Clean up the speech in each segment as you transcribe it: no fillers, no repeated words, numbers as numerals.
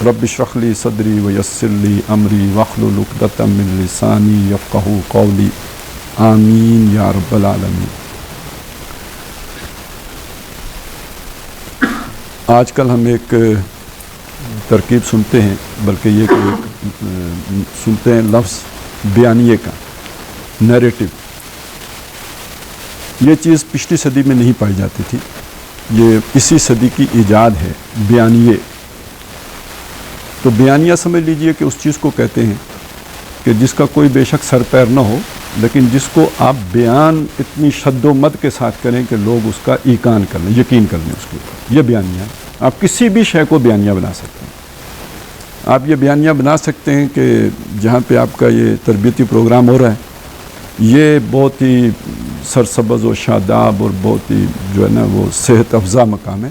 رب اشرح لی صدری ویسر لی امری واحلل عقدۃ من لسانی یفقہوا قولی آمین یا رب العالمین۔ آج کل ہم ایک ترکیب سنتے ہیں، بلکہ یہ کہ سنتے ہیں لفظ بیانیے کا، نیریٹو۔ یہ چیز پچھلی صدی میں نہیں پائی جاتی تھی، یہ اسی صدی کی ایجاد ہے، بیانیے۔ تو بیانیہ سمجھ لیجئے کہ اس چیز کو کہتے ہیں کہ جس کا کوئی بے شک سر پیر نہ ہو، لیکن جس کو آپ بیان اتنی شد و مد کے ساتھ کریں کہ لوگ اس کا ایقان کر لیں، یقین کر لیں اس کے اوپر، یہ بیانیہ ہے۔ آپ کسی بھی شے کو بیانیہ بنا سکتے ہیں۔ آپ یہ بیانیہ بنا سکتے ہیں کہ جہاں پہ آپ کا یہ تربیتی پروگرام ہو رہا ہے، یہ بہت ہی سرسبز و شاداب اور بہت ہی جو ہے نا وہ صحت افزا مقام ہے،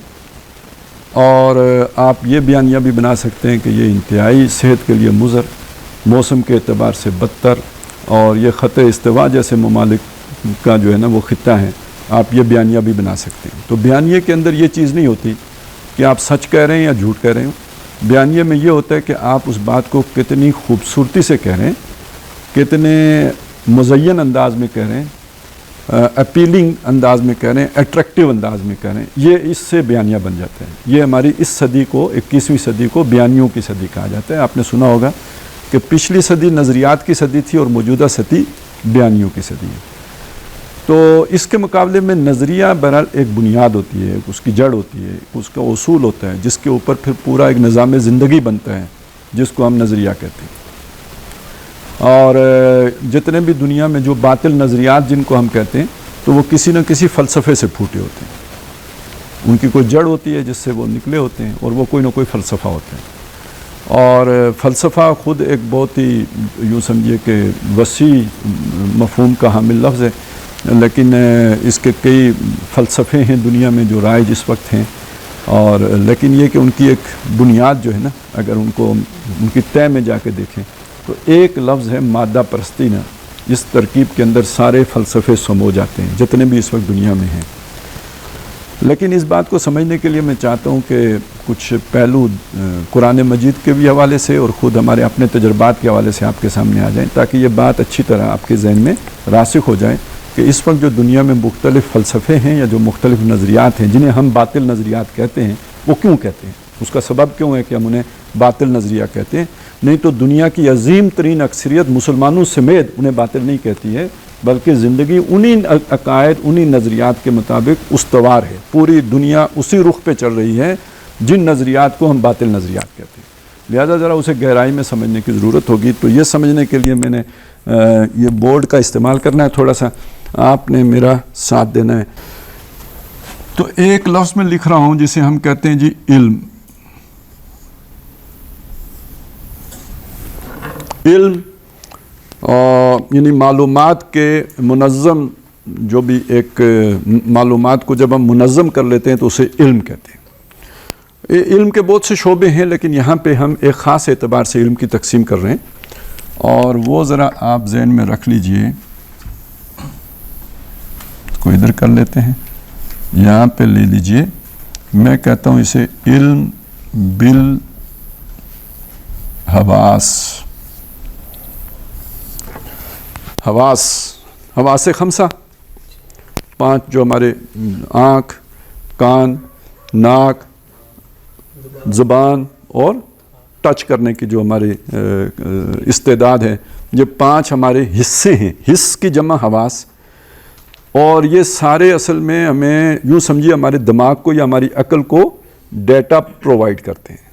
اور آپ یہ بیانیہ بھی بنا سکتے ہیں کہ یہ انتہائی صحت کے لیے مضر، موسم کے اعتبار سے بدتر، اور یہ خط استوا جیسے ممالک کا جو ہے نا وہ خطہ ہے، آپ یہ بیانیہ بھی بنا سکتے ہیں۔ تو بیانیے کے اندر یہ چیز نہیں ہوتی کہ آپ سچ کہہ رہے ہیں یا جھوٹ کہہ رہے ہوں۔ بیانیے میں یہ ہوتا ہے کہ آپ اس بات کو کتنی خوبصورتی سے کہہ رہے ہیں، کتنے مزین انداز میں کہہ رہے ہیں، اپیلنگ انداز میں کہہ رہے ہیں، اٹریکٹیو انداز میں کہہ رہے ہیں، یہ اس سے بیانیہ بن جاتا ہے۔ یہ ہماری اس صدی کو، 21ویں صدی کو بیانیوں کی صدی کہا جاتا ہے۔ آپ نے سنا ہوگا کہ پچھلی صدی نظریات کی صدی تھی اور موجودہ صدی بیانیوں کی صدی ہے۔ تو اس کے مقابلے میں نظریہ بہرحال ایک بنیاد ہوتی ہے، اس کی جڑ ہوتی ہے، اس کا اصول ہوتا ہے، جس کے اوپر پھر پورا ایک نظام زندگی بنتا ہے، جس کو ہم نظریہ کہتے ہیں۔ اور جتنے بھی دنیا میں جو باطل نظریات جن کو ہم کہتے ہیں، تو وہ کسی نہ کسی فلسفے سے پھوٹے ہوتے ہیں، ان کی کوئی جڑ ہوتی ہے جس سے وہ نکلے ہوتے ہیں، اور وہ کوئی نہ کوئی فلسفہ ہوتا ہے۔ اور فلسفہ خود ایک بہت ہی یوں سمجھیے کہ وسیع مفہوم کا حامل لفظ ہے، لیکن اس کے کئی فلسفے ہیں دنیا میں جو رائج اس وقت ہیں، اور لیکن یہ کہ ان کی ایک بنیاد جو ہے نا، اگر ان کو ان کی تہ میں جا کے دیکھیں تو ایک لفظ ہے مادہ پرستی نا۔ اس ترکیب کے اندر سارے فلسفے سمو جاتے ہیں جتنے بھی اس وقت دنیا میں ہیں۔ لیکن اس بات کو سمجھنے کے لیے میں چاہتا ہوں کہ کچھ پہلو قرآن مجید کے بھی حوالے سے اور خود ہمارے اپنے تجربات کے حوالے سے آپ کے سامنے آ جائیں، تاکہ یہ بات اچھی طرح آپ کے ذہن میں راسخ ہو جائے کہ اس وقت جو دنیا میں مختلف فلسفے ہیں یا جو مختلف نظریات ہیں جنہیں ہم باطل نظریات کہتے ہیں، وہ کیوں کہتے ہیں، اس کا سبب کیوں ہے کہ ہم انہیں باطل نظریہ کہتے ہیں۔ نہیں تو دنیا کی عظیم ترین اکثریت مسلمانوں سمیت انہیں باطل نہیں کہتی ہے، بلکہ زندگی انہی عقائد، انہی نظریات کے مطابق استوار ہے۔ پوری دنیا اسی رخ پہ چل رہی ہے جن نظریات کو ہم باطل نظریات کہتے ہیں۔ لہذا ذرا اسے گہرائی میں سمجھنے کی ضرورت ہوگی۔ تو یہ سمجھنے کے لیے میں نے یہ بورڈ کا استعمال کرنا ہے، تھوڑا سا آپ نے میرا ساتھ دینا ہے۔ تو ایک لفظ میں لکھ رہا ہوں جسے ہم کہتے ہیں جی علم۔ علم یعنی معلومات کے منظم، جو بھی ایک معلومات کو جب ہم منظم کر لیتے ہیں تو اسے علم کہتے ہیں۔ علم کے بہت سے شعبے ہیں، لیکن یہاں پہ ہم ایک خاص اعتبار سے علم کی تقسیم کر رہے ہیں، اور وہ ذرا آپ ذہن میں رکھ لیجئے۔ کو ادھر کر لیتے ہیں، یہاں پہ لے لیجئے۔ میں کہتا ہوں اسے علم بالحواس۔ حواس خمسہ، 5 جو ہمارے آنکھ، کان، ناک، زبان اور ٹچ کرنے کی جو ہماری استعداد ہے، یہ 5 ہمارے حصے ہیں۔ حص کی جمع حواس، اور یہ سارے اصل میں ہمیں یوں سمجھیے ہمارے دماغ کو یا ہماری عقل کو ڈیٹا پرووائڈ کرتے ہیں۔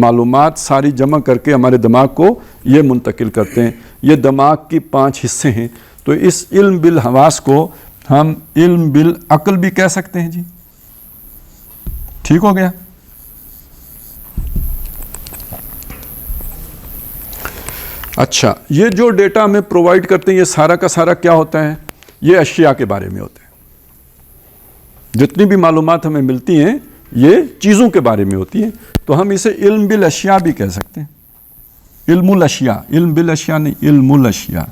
معلومات ساری جمع کر کے ہمارے دماغ کو یہ منتقل کرتے ہیں۔ یہ دماغ کی 5 حصے ہیں۔ تو اس علم بالحواس کو ہم علم بالعقل بھی کہہ سکتے ہیں۔ جی ٹھیک ہو گیا؟ اچھا، یہ جو ڈیٹا ہمیں پرووائڈ کرتے ہیں، یہ سارا کا سارا کیا ہوتا ہے؟ یہ اشیاء کے بارے میں ہوتا ہے۔ جتنی بھی معلومات ہمیں ملتی ہیں یہ چیزوں کے بارے میں ہوتی ہیں، تو ہم اسے علم بالاشیاء بھی کہہ سکتے ہیں۔ علم الاشیاء، علم بالاشیاء نہیں، علم الاشیاء۔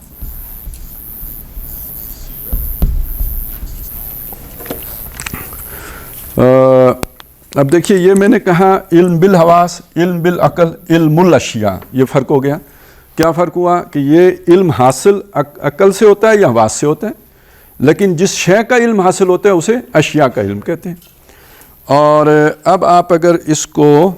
اب دیکھیے یہ میں نے کہا علم بالحواس، علم بالعقل، علم الاشیاء، یہ فرق ہو گیا. کیا فرق ہوا کہ یہ علم حاصل عقل سے ہوتا ہے یا حواس سے ہوتا ہے، لیکن جس شے کا علم حاصل ہوتا ہے اسے اشیاء کا علم کہتے ہیں. اور اب آپ اگر اس کو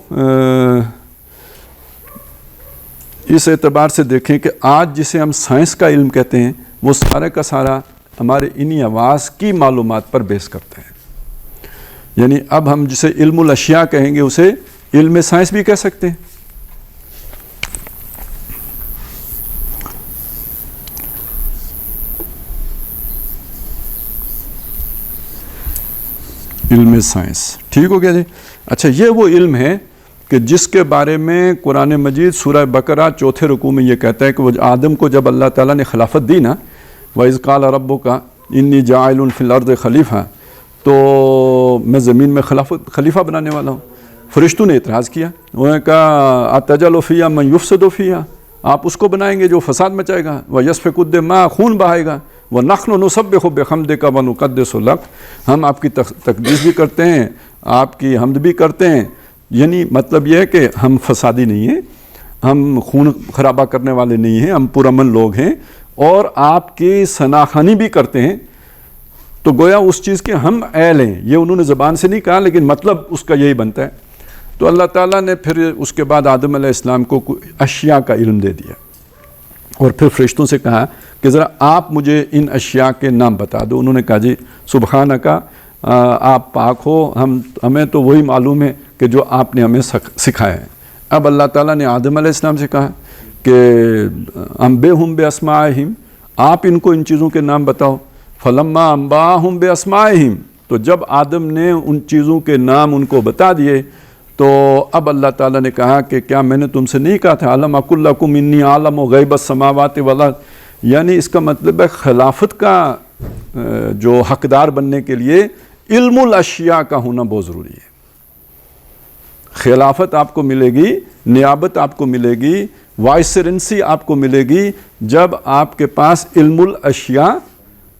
اس اعتبار سے دیکھیں کہ آج جسے ہم سائنس کا علم کہتے ہیں وہ سارے کا سارا ہمارے انہی حواس کی معلومات پر بیس کرتے ہیں. یعنی اب ہم جسے علم الاشیاء کہیں گے اسے علم سائنس بھی کہہ سکتے ہیں. علم سائنس ٹھیک ہو گیا جی. اچھا یہ وہ علم ہے کہ جس کے بارے میں قرآن مجید سورہ بقرہ 4 رکوع میں یہ کہتا ہے کہ وہ آدم کو جب اللہ تعالیٰ نے خلافت دی نا، وَإِذْ قَالَ رَبُّكَ إِنِّي جَاعِلٌ فِي الْأَرْضِ خلیفہ، تو میں زمین میں خلیفہ بنانے والا ہوں. فرشتوں نے اعتراض کیا، انہوں نے کہا أَتَجْعَلُ فِيهَا مَن يُفْسِدُ فِيهَا، آپ اس کو بنائیں گے جو فساد مچائے گا، وَيَسْفِكُ الدِّمَاءَ، خون بہائے گا، وَنَحْنُ نُسَبِّحُ بِحَمْدِكَ وَنُقَدِّسُ لَكَ، ہم آپ کی تقدیس بھی کرتے ہیں، آپ کی حمد بھی کرتے ہیں. یعنی مطلب یہ ہے کہ ہم فسادی نہیں ہیں، ہم خون خرابہ کرنے والے نہیں ہیں، ہم پرامن لوگ ہیں اور آپ کی ثناخوانی بھی کرتے ہیں. تو گویا اس چیز کے ہم اہل ہیں، یہ انہوں نے زبان سے نہیں کہا لیکن مطلب اس کا یہی بنتا ہے. تو اللہ تعالیٰ نے پھر اس کے بعد آدم علیہ السلام کو اشیاء کا علم دے دیا اور پھر فرشتوں سے کہا کہ ذرا آپ مجھے ان اشیاء کے نام بتا دو. انہوں نے کہا جی سبحانک، آپ پاک ہو، ہمیں تو وہی معلوم ہے کہ جو آپ نے ہمیں سکھایا ہے. اب اللہ تعالیٰ نے آدم علیہ السلام سے کہا کہ انبئہم باسمائہم، آپ ان کو ان چیزوں کے نام بتاؤ. فلما انباہم باسمائہم، تو جب آدم نے ان چیزوں کے نام ان کو بتا دیے تو اب اللہ تعالیٰ نے کہا کہ کیا میں نے تم سے نہیں کہا تھا علم اقل لکم انی عالم غیب السماوات والارض، یعنی اس کا مطلب ہے خلافت کا جو حقدار بننے کے لیے علم الاشیاء کا ہونا بہت ضروری ہے. خلافت آپ کو ملے گی، نیابت آپ کو ملے گی، وائسرنسی آپ کو ملے گی جب آپ کے پاس علم الاشیاء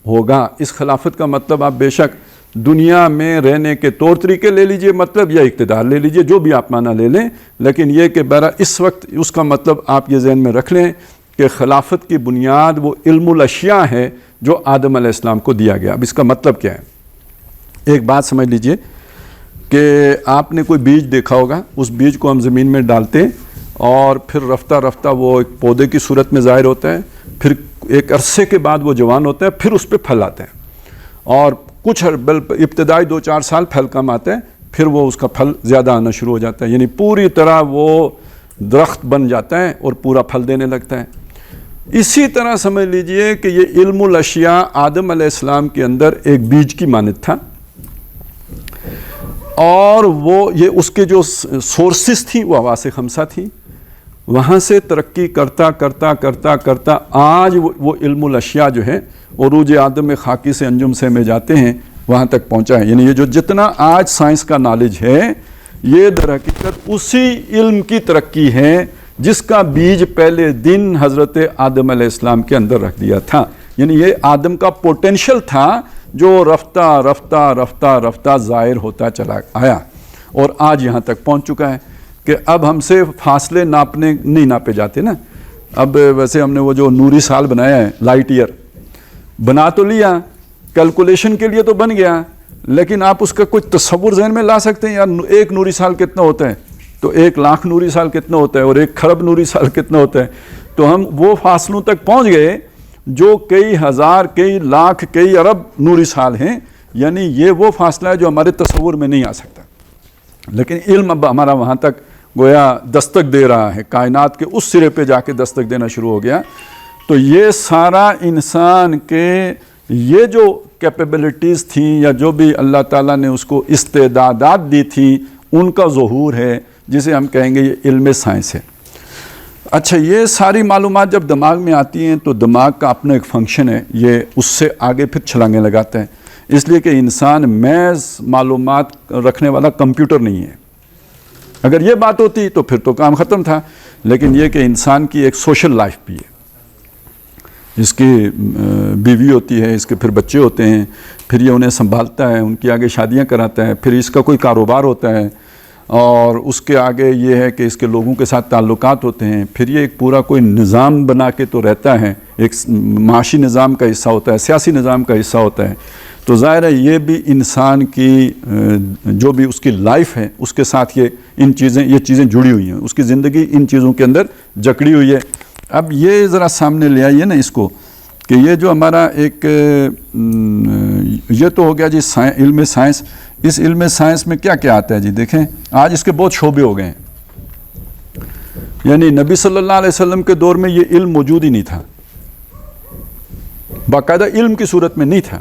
ہوگا. اس خلافت کا مطلب آپ بے شک دنیا میں رہنے کے طور طریقے لے لیجئے مطلب، یا اقتدار لے لیجئے، جو بھی آپ معنی لے لیں، لیکن یہ کہ برا اس وقت اس کا مطلب آپ یہ ذہن میں رکھ لیں کہ خلافت کی بنیاد وہ علم الاشیاء ہے جو آدم علیہ السلام کو دیا گیا. اب اس کا مطلب کیا ہے؟ ایک بات سمجھ لیجئے کہ آپ نے کوئی بیج دیکھا ہوگا، اس بیج کو ہم زمین میں ڈالتے ہیں اور پھر رفتہ رفتہ وہ ایک پودے کی صورت میں ظاہر ہوتا ہے، پھر ایک عرصے کے بعد وہ جوان ہوتا ہے، پھر اس پہ پھل آتے ہیں اور کچھ ابتدائی 2-4 سال پھل کم آتا ہے، پھر وہ اس کا پھل زیادہ آنا شروع ہو جاتا ہے، یعنی پوری طرح وہ درخت بن جاتا ہے اور پورا پھل دینے لگتا ہے. اسی طرح سمجھ لیجئے کہ یہ علم الاشیاء آدم علیہ السلام کے اندر ایک بیج کی مانند تھا اور وہ یہ اس کے جو سورسز تھیں وہ حواس خمسہ تھیں. وہاں سے ترقی کرتا کرتا کرتا کرتا آج وہ علم الاشیاء جو ہے عروج آدم خاکی سے انجم سے میں جاتے ہیں وہاں تک پہنچا ہے. یعنی یہ جو جتنا آج سائنس کا نالج ہے یہ در حقیقت اسی علم کی ترقی ہے جس کا بیج پہلے دن حضرت آدم علیہ السلام کے اندر رکھ دیا تھا. یعنی یہ آدم کا پوٹینشل تھا جو رفتہ رفتہ رفتہ رفتہ ظاہر ہوتا چلا آیا اور آج یہاں تک پہنچ چکا ہے کہ اب ہم سے فاصلے ناپنے نہیں ناپے جاتے نا. اب ویسے ہم نے وہ جو نوری سال بنایا ہے، لائٹ ایئر بنا تو لیا، کیلکولیشن کے لیے تو بن گیا، لیکن آپ اس کا کوئی تصور ذہن میں لا سکتے ہیں؟ یار 1 نوری سال کتنا ہوتا ہے، تو 1,00,000 نوری سال کتنا ہوتا ہے اور 1 خرب نوری سال کتنا ہوتا ہے. تو ہم وہ فاصلوں تک پہنچ گئے جو کئی ہزار، کئی لاکھ، کئی ارب نوری سال ہیں. یعنی یہ وہ فاصلہ ہے جو ہمارے تصور میں نہیں آ سکتا، لیکن علم اب ہمارا وہاں تک گویا دستک دے رہا ہے، کائنات کے اس سرے پہ جا کے دستک دینا شروع ہو گیا. تو یہ سارا انسان کے یہ جو کیپیبلٹیز تھیں یا جو بھی اللہ تعالیٰ نے اس کو استعدادات دی تھی ان کا ظہور ہے جسے ہم کہیں گے یہ علم سائنس ہے. اچھا یہ ساری معلومات جب دماغ میں آتی ہیں تو دماغ کا اپنا ایک فنکشن ہے، یہ اس سے آگے پھر چھلانگیں لگاتا ہے، اس لیے کہ انسان محض معلومات رکھنے والا کمپیوٹر نہیں ہے. اگر یہ بات ہوتی تو پھر تو کام ختم تھا، لیکن یہ کہ انسان کی ایک سوشل لائف بھی ہے، اس کی بیوی ہوتی ہے، اس کے پھر بچے ہوتے ہیں، پھر یہ انہیں سنبھالتا ہے، ان کی آگے شادیاں کراتا ہے، پھر اس کا کوئی کاروبار ہوتا ہے، اور اس کے آگے یہ ہے کہ اس کے لوگوں کے ساتھ تعلقات ہوتے ہیں، پھر یہ ایک پورا کوئی نظام بنا کے تو رہتا ہے، ایک معاشی نظام کا حصہ ہوتا ہے، سیاسی نظام کا حصہ ہوتا ہے. تو ظاہر ہے یہ بھی انسان کی جو بھی اس کی لائف ہے اس کے ساتھ یہ چیزیں جڑی ہوئی ہیں، اس کی زندگی ان چیزوں کے اندر جکڑی ہوئی ہے. اب یہ ذرا سامنے لے آئیے نا اس کو، کہ یہ جو ہمارا ایک یہ تو ہو گیا جی علم سائنس. اس علم سائنس میں کیا کیا آتا ہے جی؟ دیکھیں آج اس کے بہت شعبے ہو گئے ہیں. یعنی نبی صلی اللہ علیہ وسلم کے دور میں یہ علم موجود ہی نہیں تھا، باقاعدہ علم کی صورت میں نہیں تھا.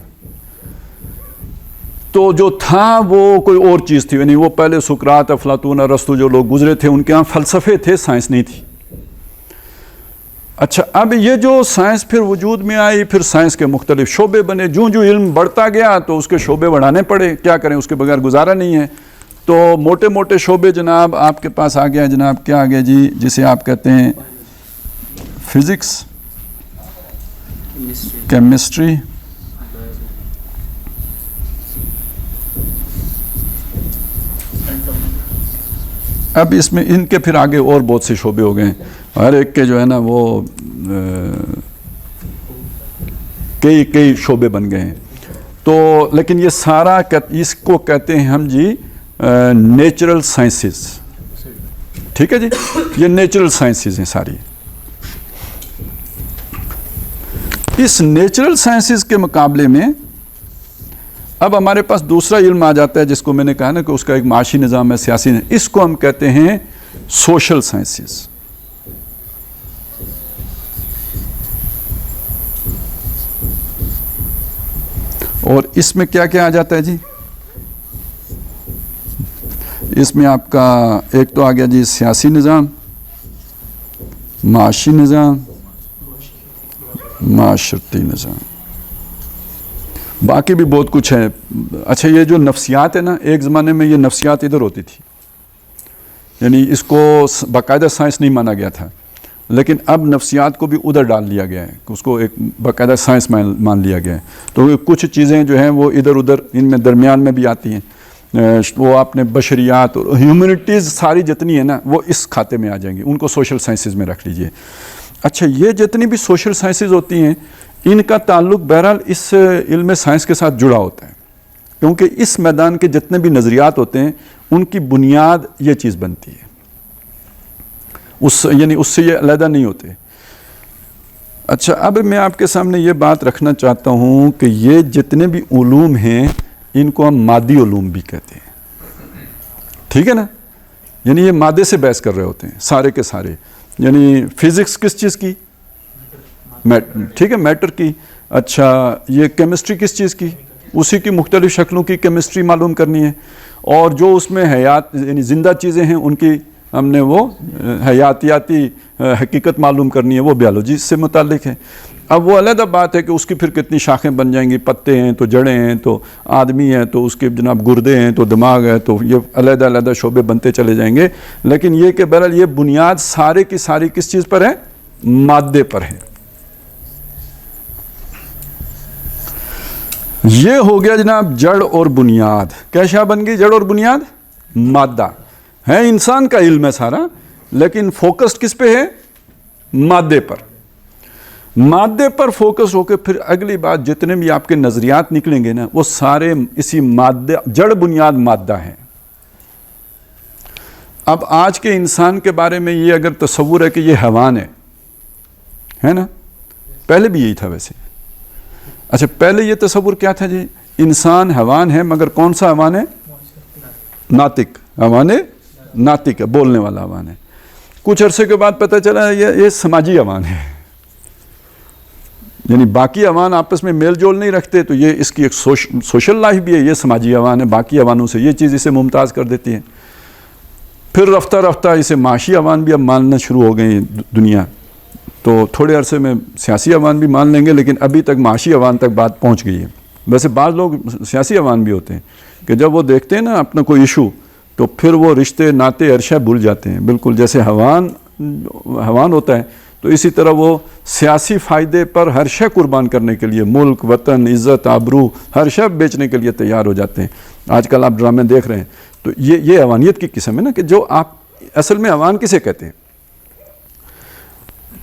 تو جو تھا وہ کوئی اور چیز تھی. یعنی وہ پہلے سقراط، افلاطون، ارسطو جو لوگ گزرے تھے ان کے ہاں فلسفے تھے، سائنس نہیں تھی. اچھا اب یہ جو سائنس پھر وجود میں آئی، پھر سائنس کے مختلف شعبے بنے، جو علم بڑھتا گیا تو اس کے شعبے بڑھانے پڑے، کیا کریں، اس کے بغیر گزارا نہیں ہے. تو موٹے موٹے شعبے جناب آپ کے پاس آ گیا جناب، کیا آ گیا جی؟ جسے آپ کہتے ہیں فزکس، کیمسٹری، اب اس میں ان کے پھر آگے اور بہت سے شعبے ہو گئے ہیں، ہر ایک کے جو ہے نا وہ کئی شعبے بن گئے ہیں. تو لیکن یہ سارا اس کو کہتے ہیں ہم جی نیچرل سائنسز. ٹھیک ہے جی، یہ نیچرل سائنسز ہیں ساری. اس نیچرل سائنسز کے مقابلے میں اب ہمارے پاس دوسرا علم آ جاتا ہے جس کو میں نے کہا نا کہ اس کا ایک معاشی نظام ہے، سیاسی نظام. اس کو ہم کہتے ہیں سوشل سائنسز. اور اس میں کیا کیا آ جاتا ہے جی؟ اس میں آپ کا ایک تو آ گیا جی سیاسی نظام، معاشی نظام، معاشرتی نظام، باقی بھی بہت کچھ ہے. اچھا یہ جو نفسیات ہے نا، ایک زمانے میں یہ نفسیات ادھر ہوتی تھی، یعنی اس کو باقاعدہ سائنس نہیں مانا گیا تھا، لیکن اب نفسیات کو بھی ادھر ڈال لیا گیا ہے کہ اس کو ایک باقاعدہ سائنس مان لیا گیا ہے. تو کچھ چیزیں جو ہیں وہ ادھر ادھر ان میں درمیان میں بھی آتی ہیں. وہ آپ نے بشریات اور ہیومنٹیز ساری جتنی ہیں نا وہ اس کھاتے میں آ جائیں گی، ان کو سوشل سائنسز میں رکھ لیجئے. اچھا یہ جتنی بھی سوشل سائنسز ہوتی ہیں ان کا تعلق بہرحال اس علم سائنس کے ساتھ جڑا ہوتا ہے، کیونکہ اس میدان کے جتنے بھی نظریات ہوتے ہیں ان کی بنیاد یہ چیز بنتی ہے، یعنی اس سے یہ علیحدہ نہیں ہوتے. اچھا اب میں آپ کے سامنے یہ بات رکھنا چاہتا ہوں کہ یہ جتنے بھی علوم ہیں ان کو ہم مادی علوم بھی کہتے ہیں. ٹھیک ہے نا، یعنی یہ مادے سے بحث کر رہے ہوتے ہیں سارے کے سارے. یعنی فزکس کس چیز کی؟ ٹھیک ہے، میٹر کی. اچھا یہ کیمسٹری کس چیز کی؟ اسی کی مختلف شکلوں کی کیمسٹری معلوم کرنی ہے. اور جو اس میں حیات یعنی زندہ چیزیں ہیں ان کی ہم نے وہ حیاتیاتی حقیقت معلوم کرنی ہے، وہ بیالوجی سے متعلق ہے. اب وہ علیحدہ بات ہے کہ اس کی پھر کتنی شاخیں بن جائیں گی، پتے ہیں تو جڑیں ہیں تو آدمی ہے تو اس کے جناب گردے ہیں تو دماغ ہے، تو یہ علیحدہ علیحدہ شعبے بنتے چلے جائیں گے. لیکن یہ کہ بہرحال یہ بنیاد سارے کی ساری کس چیز پر ہے؟ مادے پر ہے. یہ ہو گیا جناب جڑ اور بنیاد. کیا شاہ بن گئی؟ جڑ اور بنیاد. مادہ ہے، انسان کا علم ہے سارا، لیکن فوکس کس پہ ہے؟ مادے پر. مادے پر فوکس ہو کے پھر اگلی بات جتنے بھی آپ کے نظریات نکلیں گے نا وہ سارے اسی مادہ، جڑ بنیاد مادہ ہیں. اب آج کے انسان کے بارے میں یہ اگر تصور ہے کہ یہ حیوان ہے نا، پہلے بھی یہی تھا ویسے. اچھا پہلے یہ تصور کیا تھا جی؟ انسان حیوان ہے، مگر کون سا حیوان ہے؟ ناطق حیوان ہے، ناطق ہے، بولنے والا حیوان ہے. کچھ عرصے کے بعد پتہ چلا یہ سماجی حیوان ہے، یعنی باقی حیوان آپس میں میل جول نہیں رکھتے، تو یہ اس کی ایک سوشل لائف بھی ہے، یہ سماجی حیوان ہے، باقی حیوانوں سے یہ چیز اسے ممتاز کر دیتی ہے. پھر رفتہ رفتہ اسے معاشی حیوان بھی اب ماننا شروع ہو گئی دنیا. تو تھوڑے عرصے میں سیاسی حیوان بھی مان لیں گے، لیکن ابھی تک معاشی حیوان تک بات پہنچ گئی ہے. ویسے بعض لوگ سیاسی حیوان بھی ہوتے ہیں کہ جب وہ دیکھتے ہیں نا اپنا کوئی ایشو تو پھر وہ رشتے ناطے عرشہ بھول جاتے ہیں، بالکل جیسے حیوان ہوتا ہے تو اسی طرح وہ سیاسی فائدے پر ہر شے قربان کرنے کے لیے، ملک، وطن، عزت، آبرو، ہر شے بیچنے کے لیے تیار ہو جاتے ہیں۔ آج کل آپ ڈرامے دیکھ رہے ہیں، تو یہ عوانیت کی قسم ہے نا، کہ جو آپ اصل میں عوان کسے کہتے ہیں؟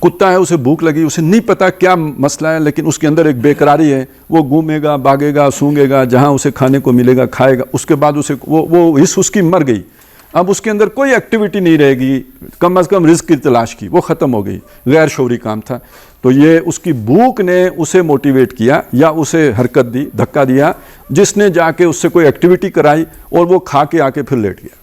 کتا ہے، اسے بھوک لگی، اسے نہیں پتا کیا مسئلہ ہے، لیکن اس کے اندر ایک بے قراری ہے، وہ گھومے گا، بھاگے گا، سونگے گا، جہاں اسے کھانے کو ملے گا کھائے گا، اس کے بعد اسے وہ حص اس کی مر گئی، اب اس کے اندر کوئی ایکٹیویٹی نہیں رہے گی، کم از کم رزق کی تلاش کی، وہ ختم ہو گئی، غیر شعوری کام تھا۔ تو یہ اس کی بھوک نے اسے موٹیویٹ کیا یا اسے حرکت دی، دھکا دیا، جس نے جا کے اس سے کوئی ایکٹیویٹی کرائی اور وہ کھا کے آ کے پھر لیٹ گیا۔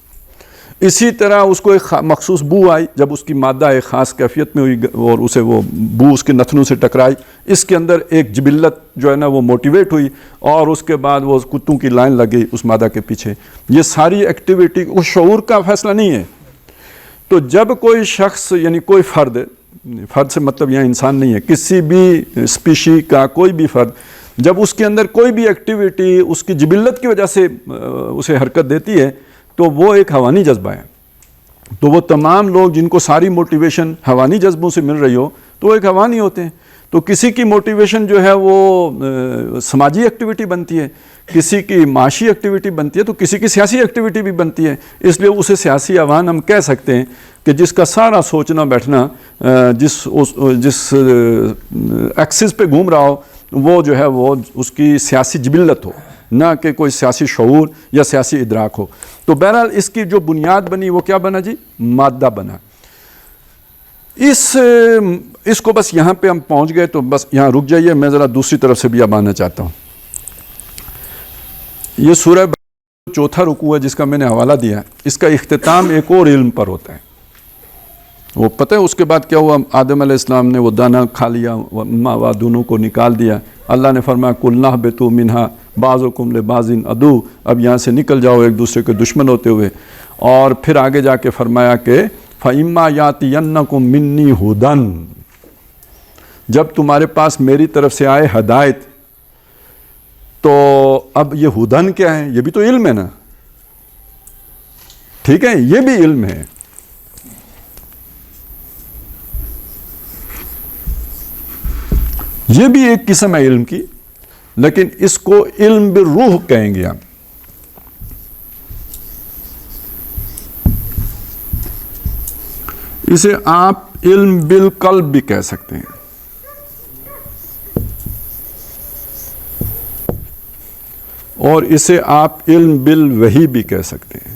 اسی طرح اس کو ایک مخصوص بو آئی، جب اس کی مادہ ایک خاص کیفیت میں ہوئی اور اسے وہ بو اس کے نتنوں سے ٹکرائی، اس کے اندر ایک جبلت جو ہے نا وہ موٹیویٹ ہوئی، اور اس کے بعد وہ کتوں کی لائن لگ گئی اس مادہ کے پیچھے۔ یہ ساری ایکٹیویٹی اس شعور کا فیصلہ نہیں ہے۔ تو جب کوئی شخص، یعنی کوئی فرد سے مطلب یہاں انسان نہیں ہے، کسی بھی اسپیشی کا کوئی بھی فرد، جب اس کے اندر کوئی بھی ایکٹیویٹی اس کی جبلت کی وجہ سے اسے حرکت دیتی ہے، تو وہ ایک حیوانی جذبہ ہے۔ تو وہ تمام لوگ جن کو ساری موٹیویشن حیوانی جذبوں سے مل رہی ہو، تو وہ ایک حیوانی ہوتے ہیں۔ تو کسی کی موٹیویشن جو ہے وہ سماجی ایکٹیویٹی بنتی ہے، کسی کی معاشی ایکٹیویٹی بنتی ہے، تو کسی کی سیاسی ایکٹیویٹی بھی بنتی ہے۔ اس لیے اسے سیاسی عوان ہم کہہ سکتے ہیں کہ جس کا سارا سوچنا بیٹھنا جس ایکسس پہ گھوم رہا ہو، وہ جو ہے وہ اس کی سیاسی جبلت ہو، نہ کہ کوئی سیاسی شعور یا سیاسی ادراک ہو۔ تو بہرحال اس کی جو بنیاد بنی وہ کیا بنا جی؟ مادہ بنا۔ اس کو بس یہاں پہ ہم پہنچ گئے تو بس یہاں رک جائیے، میں ذرا دوسری طرف سے بھی اب آنا چاہتا ہوں۔ یہ سورہ چوتھا رکوع ہے جس کا میں نے حوالہ دیا، اس کا اختتام ایک اور علم پر ہوتا ہے۔ وہ پتہ ہے اس کے بعد کیا ہوا؟ آدم علیہ السلام نے وہ دانہ کھا لیا، ماوا دونوں کو نکال دیا، اللہ نے فرمایا قُلْنَا اهْبِطُوا مِنْهَا بَعْضُكُمْ لِبَعْضٍ عَدُوٌّ، اب یہاں سے نکل جاؤ ایک دوسرے کے دشمن ہوتے ہوئے۔ اور پھر آگے جا کے فرمایا کہ فَإِمَّا يَأْتِيَنَّكُم مِّنِّي هُدًى، جب تمہارے پاس میری طرف سے آئے ہدایت، تو اب یہ ہدن کیا ہے؟ یہ بھی تو علم ہے نا، ٹھیک ہے، یہ بھی علم ہے۔ یہ بھی ایک قسم ہے علم کی، لیکن اس کو علم بالروح کہیں گے ہم۔ اسے آپ علم بالقلب بھی کہہ سکتے ہیں، اور اسے آپ علم بالوحی بھی کہہ سکتے ہیں۔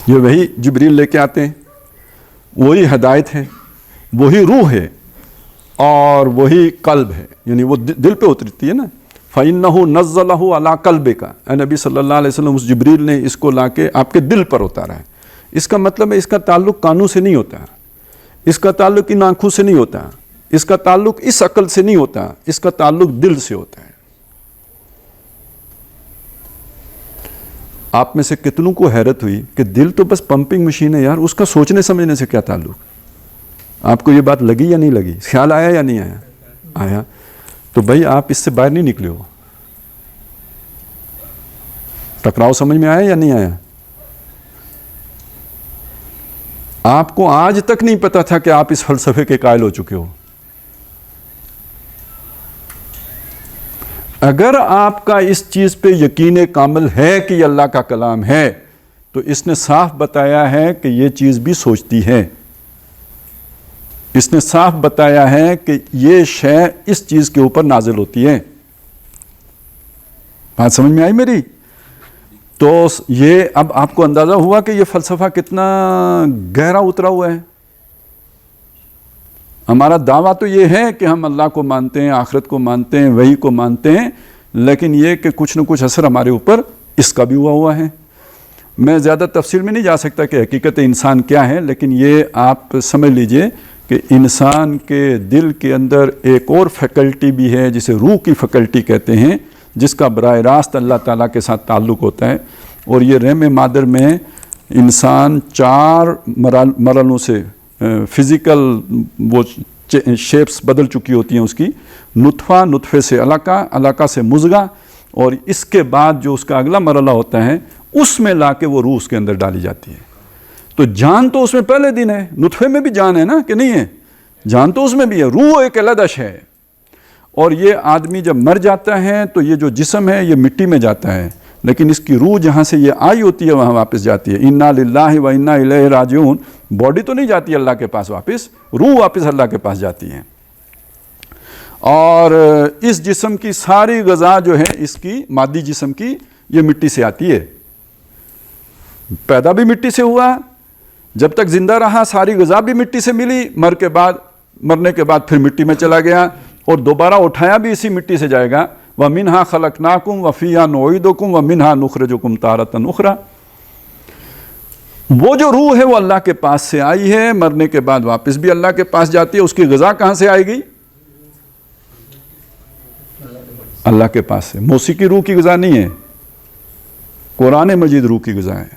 یہ وحی جبریل لے کے آتے ہیں، وہی ہدایت ہے، وہی روح ہے، اور وہی قلب ہے، یعنی وہ دل پہ اترتی ہے نا۔ فَإِنَّهُ نَزَّلَهُ عَلَىٰ قَلْبِكَ، اے نبی صلی اللہ علیہ وسلم، اس جبریل نے اس کو لا کے آپ کے دل پر اتارا ہے۔ اس کا مطلب ہے اس کا تعلق کانوں سے نہیں ہوتا، اس کا تعلق ان آنکھوں سے نہیں ہوتا، اس کا تعلق اس عقل سے نہیں ہوتا، اس کا تعلق دل سے ہوتا ہے۔ آپ میں سے کتنوں کو حیرت ہوئی کہ دل تو بس پمپنگ مشین ہے یار، اس کا سوچنے سمجھنے سے کیا تعلق؟ آپ کو یہ بات لگی یا نہیں لگی؟ خیال آیا یا نہیں آیا؟ آیا۔ تو بھائی آپ اس سے باہر نہیں نکلے ہو۔ ٹکراؤ سمجھ میں آیا یا نہیں آیا؟ آپ کو آج تک نہیں پتا تھا کہ آپ اس فلسفے کے قائل ہو چکے ہو۔ اگر آپ کا اس چیز پہ یقین کامل ہے کہ یہ اللہ کا کلام ہے، تو اس نے صاف بتایا ہے کہ یہ چیز بھی سوچتی ہے، اس نے صاف بتایا ہے کہ یہ شے اس چیز کے اوپر نازل ہوتی ہے۔ بات سمجھ میں آئی میری؟ تو یہ اب آپ کو اندازہ ہوا کہ یہ فلسفہ کتنا گہرا اترا ہوا ہے۔ ہمارا دعویٰ تو یہ ہے کہ ہم اللہ کو مانتے ہیں، آخرت کو مانتے ہیں، وحی کو مانتے ہیں، لیکن یہ کہ کچھ نہ کچھ اثر ہمارے اوپر اس کا بھی ہوا ہے۔ میں زیادہ تفصیل میں نہیں جا سکتا کہ حقیقت انسان کیا ہے، لیکن یہ آپ سمجھ لیجئے کہ انسان کے دل کے اندر ایک اور فیکلٹی بھی ہے جسے روح کی فیکلٹی کہتے ہیں، جس کا براہ راست اللہ تعالیٰ کے ساتھ تعلق ہوتا ہے۔ اور یہ رحم مادر میں انسان 4 مرحلوں سے فزیکل وہ شیپس بدل چکی ہوتی ہیں اس کی، نطفہ، نطفے سے علقہ، علقہ سے مضغہ، اور اس کے بعد جو اس کا اگلا مرحلہ ہوتا ہے اس میں لا کے وہ روح اس کے اندر ڈالی جاتی ہے. تو جان تو اس میں پہلے دن ہے, نطفے میں بھی جان ہے نا کہ نہیں ہے, جان تو اس میں بھی ہے, روح ایک علیحدہ شے ہے. اور یہ آدمی جب مر جاتا ہے تو یہ جو جسم ہے یہ مٹی میں جاتا ہے, لیکن اس کی روح جہاں سے یہ آئی ہوتی ہے وہاں واپس جاتی ہے. انا للہ و انا الیہ راجعون. باڈی تو نہیں جاتی اللہ کے پاس واپس, روح واپس اللہ کے پاس جاتی ہے. اور اس جسم کی ساری غذا جو ہے اس کی مادی جسم کی یہ مٹی سے آتی ہے. پیدا بھی مٹی سے ہوا, جب تک زندہ رہا ساری غذا بھی مٹی سے ملی, مرنے کے بعد پھر مٹی میں چلا گیا, اور دوبارہ اٹھایا بھی اسی مٹی سے جائے گا. وَمِنْهَا خَلَقْنَاكُمْ وَفِيهَا نُعِيدُكُمْ وَمِنْهَا نُخْرِجُكُمْ تَارَةً أُخْرَى. وہ جو روح ہے وہ اللہ کے پاس سے آئی ہے, مرنے کے بعد واپس بھی اللہ کے پاس جاتی ہے. اس کی غذا کہاں سے آئے گی؟ اللہ کے پاس سے. موسیقی روح کی غذا نہیں ہے, قرآن مجید روح کی غذا ہے.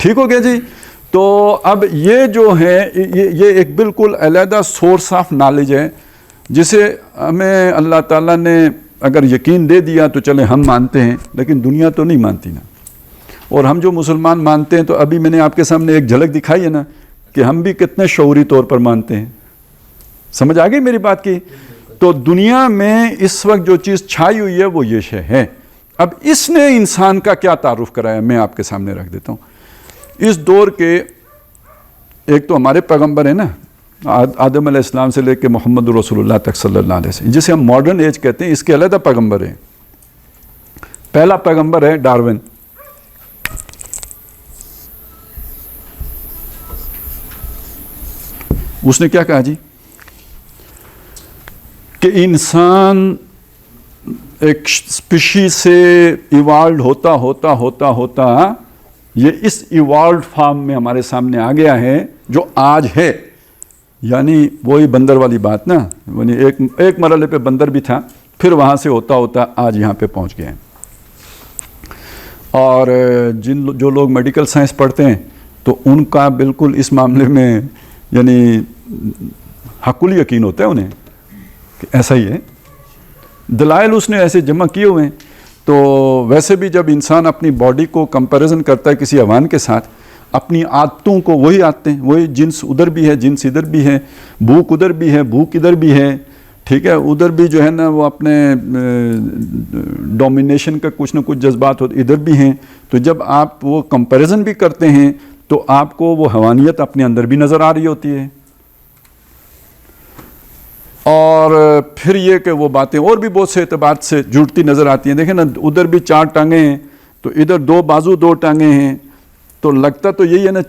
ٹھیک ہو گیا جی. تو اب یہ جو ہے یہ ایک بالکل علیحدہ سورس آف نالج ہے, جسے ہمیں اللہ تعالیٰ نے اگر یقین دے دیا تو چلے ہم مانتے ہیں, لیکن دنیا تو نہیں مانتی نا. اور ہم جو مسلمان مانتے ہیں تو ابھی میں نے آپ کے سامنے ایک جھلک دکھائی ہے نا کہ ہم بھی کتنے شعوری طور پر مانتے ہیں. سمجھ آ گئی میری بات کی؟ تو دنیا میں اس وقت جو چیز چھائی ہوئی ہے وہ یہ شے ہے. اب اس نے انسان کا کیا تعارف کرایا میں آپ کے سامنے رکھ دیتا ہوں. اس دور کے ایک تو ہمارے پیغمبر ہیں نا, آدم علیہ السلام سے لے کے محمد رسول اللہ تک صلی اللہ علیہ وسلم, جسے ہم ماڈرن ایج کہتے ہیں, اس کے علیحدہ پیغمبر ہیں. پہلا پیغمبر ہے ڈارون. اس نے کیا کہا جی کہ انسان ایک اسپیشیز سے ایوالوڈ ہوتا ہوتا ہوتا ہوتا یہ اس ایوالوڈ فارم میں ہمارے سامنے آ گیا ہے جو آج ہے. یعنی وہی بندر والی بات نا, یعنی ایک مرحلے پہ بندر بھی تھا, پھر وہاں سے ہوتا ہوتا آج یہاں پہ پہنچ گئے ہیں. اور جو لوگ میڈیکل سائنس پڑھتے ہیں تو ان کا بالکل اس معاملے میں یعنی حق الیقین ہوتا ہے انہیں کہ ایسا ہی ہے. دلائل اس نے ایسے جمع کیے ہوئے ہیں. تو ویسے بھی جب انسان اپنی باڈی کو کمپیریزن کرتا ہے کسی حیوان کے ساتھ, اپنی عادتوں کو وہی عادتیں, وہی جنس ادھر بھی ہے, جنس ادھر بھی ہے, بھوک ادھر بھی ہے, بھوک ادھر بھی ہے, ٹھیک ہے, ادھر بھی جو ہے نا وہ اپنے ڈومینیشن کا کچھ نہ کچھ جذبات ہوتے ادھر بھی ہیں. تو جب آپ وہ کمپیریزن بھی کرتے ہیں تو آپ کو وہ حیوانیت اپنے اندر بھی نظر آ رہی ہوتی ہے. اور پھر یہ کہ وہ باتیں اور بھی بہت سے اعتبار سے جڑتی نظر آتی ہیں. دیکھیں نا, ادھر بھی 4 ٹانگیں ہیں تو ادھر 2 بازو 2 ٹانگیں ہیں, تو لگتا تو یہی ہے نا,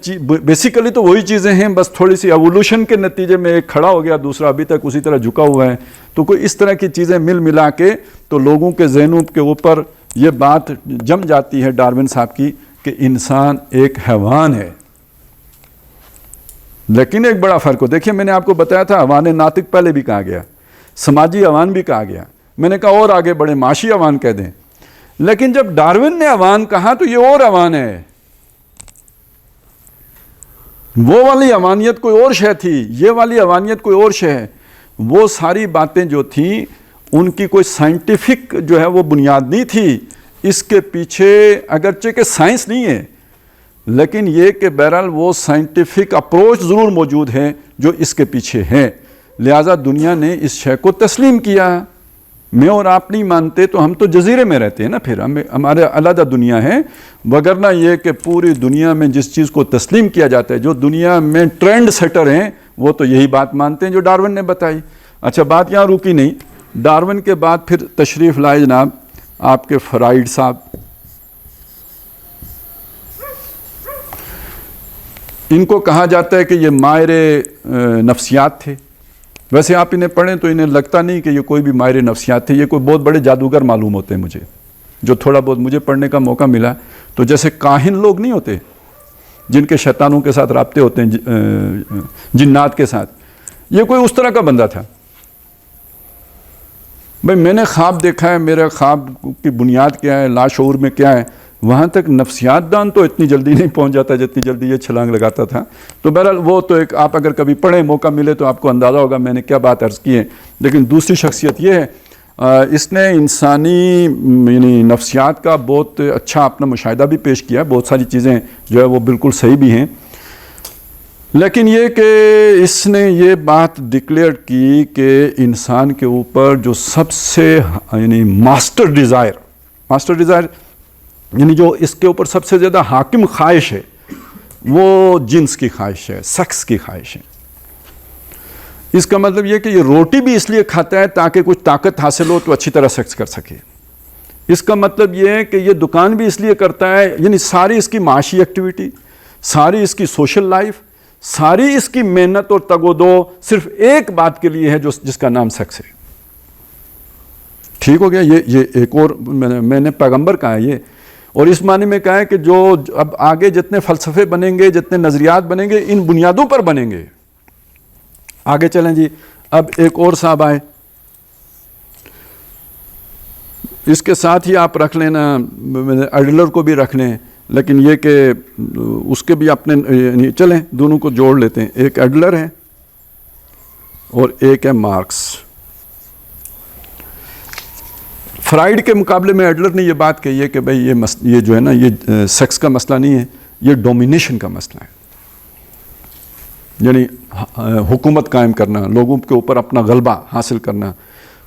بیسیکلی تو وہی چیزیں ہیں, بس تھوڑی سی ایوولوشن کے نتیجے میں ایک کھڑا ہو گیا, دوسرا ابھی تک اسی طرح جھکا ہوا ہے. تو کوئی اس طرح کی چیزیں مل ملا کے تو لوگوں کے ذہنوں کے اوپر یہ بات جم جاتی ہے ڈارون صاحب کی کہ انسان ایک حیوان ہے. لیکن ایک بڑا فرق ہو. دیکھیے میں نے آپ کو بتایا تھا حیوان ناطق پہلے بھی کہا گیا, سماجی حیوان بھی کہا گیا, میں نے کہا اور آگے بڑے معاشی حیوان کہہ دیں. لیکن جب ڈارون نے حیوان کہا تو یہ اور حیوان ہے, وہ والی حیوانیت کوئی اور شے تھی, یہ والی حیوانیت کوئی اور شے ہے. وہ ساری باتیں جو تھیں ان کی کوئی سائنٹیفک جو ہے وہ بنیاد نہیں تھی. اس کے پیچھے اگرچہ کہ سائنس نہیں ہے, لیکن یہ کہ بہرحال وہ سائنٹیفک اپروچ ضرور موجود ہے جو اس کے پیچھے ہے. لہٰذا دنیا نے اس شے کو تسلیم کیا. میں اور آپ نہیں مانتے تو ہم تو جزیرے میں رہتے ہیں نا, پھر ہمارے علیحدہ دنیا ہے. وگرنہ یہ کہ پوری دنیا میں جس چیز کو تسلیم کیا جاتا ہے, جو دنیا میں ٹرینڈ سیٹر ہیں وہ تو یہی بات مانتے ہیں جو ڈارون نے بتائی. اچھا, بات یہاں رکی نہیں. ڈارون کے بعد پھر تشریف لائے جناب آپ کے فرائڈ صاحب. ان کو کہا جاتا ہے کہ یہ ماہر نفسیات تھے. ویسے آپ انہیں پڑھیں تو انہیں لگتا نہیں کہ یہ کوئی بھی ماہر نفسیات تھے, یہ کوئی بہت بڑے جادوگر معلوم ہوتے ہیں مجھے, جو تھوڑا بہت مجھے پڑھنے کا موقع ملا. تو جیسے کاہن لوگ نہیں ہوتے جن کے شیطانوں کے ساتھ رابطے ہوتے ہیں, جنات کے ساتھ, یہ کوئی اس طرح کا بندہ تھا. بھائی میں نے خواب دیکھا ہے, میرا خواب کی بنیاد کیا ہے, لاشعور میں کیا ہے, وہاں تک نفسیات دان تو اتنی جلدی نہیں پہنچ جاتا جتنی جلدی یہ چھلانگ لگاتا تھا. تو بہرحال وہ تو ایک, آپ اگر کبھی پڑھیں موقع ملے تو آپ کو اندازہ ہوگا میں نے کیا بات عرض کی ہے. لیکن دوسری شخصیت یہ ہے, اس نے انسانی یعنی نفسیات کا بہت اچھا اپنا مشاہدہ بھی پیش کیا ہے، بہت ساری چیزیں جو ہے وہ بالکل صحیح بھی ہیں، لیکن یہ کہ اس نے یہ بات ڈکلیئر کی کہ انسان کے اوپر جو سب سے یعنی ماسٹر ڈیزائر یعنی جو اس کے اوپر سب سے زیادہ حاکم خواہش ہے وہ جنس کی خواہش ہے، سیکس کی خواہش ہے۔ اس کا مطلب یہ کہ یہ روٹی بھی اس لیے کھاتا ہے تاکہ کچھ طاقت حاصل ہو تو اچھی طرح سیکس کر سکے۔ اس کا مطلب یہ ہے کہ یہ دکان بھی اس لیے کرتا ہے، یعنی ساری اس کی معاشی ایکٹیویٹی، ساری اس کی سوشل لائف، ساری اس کی محنت اور تگ و دو صرف ایک بات کے لیے ہے جس کا نام سیکس ہے۔ ٹھیک ہو گیا؟ یہ ایک اور میں نے پیغمبر کہا ہے یہ، اور اس معنی میں کہا ہے کہ جو اب آگے جتنے فلسفے بنیں گے، جتنے نظریات بنیں گے، ان بنیادوں پر بنیں گے۔ آگے چلیں جی، اب ایک اور صاحب آئے، اس کے ساتھ ہی آپ رکھ لینا ایڈلر کو بھی رکھ لیں، لیکن یہ کہ اس کے بھی اپنے چلیں دونوں کو جوڑ لیتے ہیں، ایک ایڈلر ہے اور ایک ہے مارکس۔ فرائیڈ کے مقابلے میں ایڈلر نے یہ بات کہی ہے کہ بھئی یہ جو ہے نا یہ سیکس کا مسئلہ نہیں ہے، یہ ڈومینیشن کا مسئلہ ہے، یعنی حکومت قائم کرنا، لوگوں کے اوپر اپنا غلبہ حاصل کرنا۔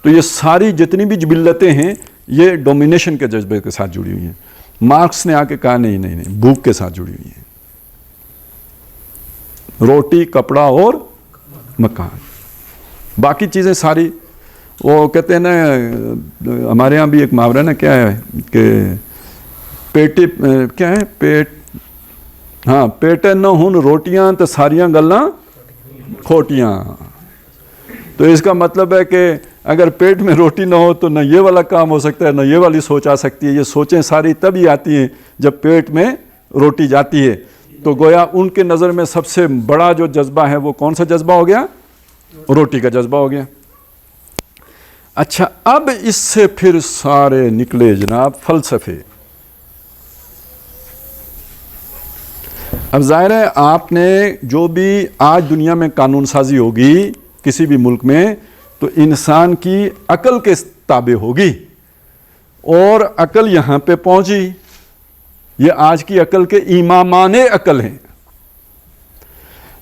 تو یہ ساری جتنی بھی جبلتیں ہیں یہ ڈومینیشن کے جذبے کے ساتھ جڑی ہوئی ہیں۔ مارکس نے آ کے کہا نہیں، بھوک کے ساتھ جڑی ہوئی ہیں، روٹی، کپڑا اور مکان، باقی چیزیں ساری۔ وہ کہتے ہیں نا، ہمارے ہاں بھی ایک محاورہ نا کیا ہے کہ پیٹے نہ ہن روٹیاں تو ساریاں گلاں کھوٹیاں۔ تو اس کا مطلب ہے کہ اگر پیٹ میں روٹی نہ ہو تو نہ یہ والا کام ہو سکتا ہے، نہ یہ والی سوچ آ سکتی ہے۔ یہ سوچیں ساری تبھی آتی ہیں جب پیٹ میں روٹی جاتی ہے۔ تو گویا ان کے نظر میں سب سے بڑا جو جذبہ ہے وہ کون سا جذبہ ہو گیا؟ روٹی کا جذبہ ہو گیا۔ اچھا، اب اس سے پھر سارے نکلے جناب فلسفے۔ اب ظاہر ہے آپ نے جو بھی آج دنیا میں قانون سازی ہوگی کسی بھی ملک میں تو انسان کی عقل کے تابع ہوگی، اور عقل یہاں پہ پہنچی۔ یہ آج کی عقل کے امامان عقل ہیں۔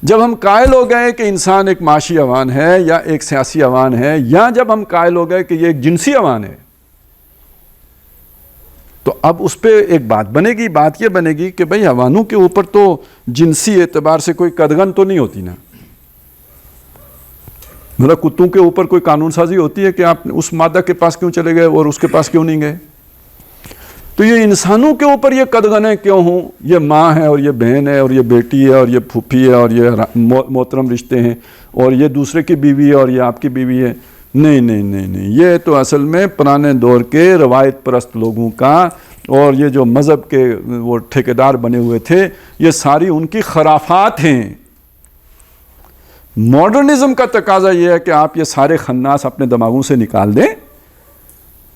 جب ہم قائل ہو گئے کہ انسان ایک معاشی حیوان ہے یا ایک سیاسی حیوان ہے، یا جب ہم قائل ہو گئے کہ یہ ایک جنسی حیوان ہے، تو اب اس پہ ایک بات بنے گی۔ بات یہ بنے گی کہ بھئی حیوانوں کے اوپر تو جنسی اعتبار سے کوئی قدغن تو نہیں ہوتی نا، مطلب کتوں کے اوپر کوئی قانون سازی ہوتی ہے کہ آپ اس مادہ کے پاس کیوں چلے گئے اور اس کے پاس کیوں نہیں گئے؟ تو یہ انسانوں کے اوپر یہ قدغنیں کیوں ہوں؟ یہ ماں ہے اور یہ بہن ہے اور یہ بیٹی ہے اور یہ پھوپھی ہے اور یہ محترم رشتے ہیں اور یہ دوسرے کی بیوی ہے اور یہ آپ کی بیوی ہے۔ نہیں، یہ تو اصل میں پرانے دور کے روایت پرست لوگوں کا، اور یہ جو مذہب کے وہ ٹھیکیدار بنے ہوئے تھے، یہ ساری ان کی خرافات ہیں۔ ماڈرنزم کا تقاضا یہ ہے کہ آپ یہ سارے خناس اپنے دماغوں سے نکال دیں،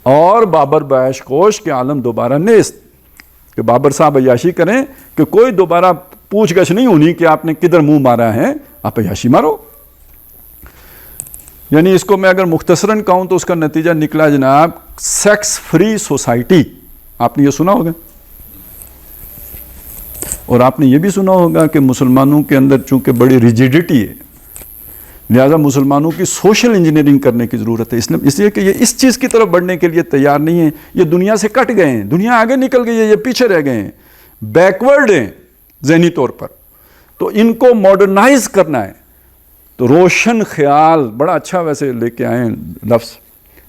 اور بابر بعیش کوش کے عالم دوبارہ نیست، کہ بابر صاحب عیاشی کریں کہ کوئی دوبارہ پوچھ گچھ نہیں ہونی کہ آپ نے کدھر منہ مارا ہے، آپ عیاشی مارو۔ یعنی اس کو میں اگر مختصراً کہوں تو اس کا نتیجہ نکلا جناب سیکس فری سوسائٹی۔ آپ نے یہ سنا ہوگا، اور آپ نے یہ بھی سنا ہوگا کہ مسلمانوں کے اندر چونکہ بڑی ریجیڈیٹی ہے، لہذا مسلمانوں کی سوشل انجینئرنگ کرنے کی ضرورت ہے، اس لیے کہ یہ اس چیز کی طرف بڑھنے کے لیے تیار نہیں ہیں۔ یہ دنیا سے کٹ گئے ہیں، دنیا آگے نکل گئی ہے، یہ پیچھے رہ گئے ہیں، بیکورڈ ہیں ذہنی طور پر۔ تو ان کو ماڈرنائز کرنا ہے۔ تو روشن خیال، بڑا اچھا ویسے لے کے آئے ہیں لفظ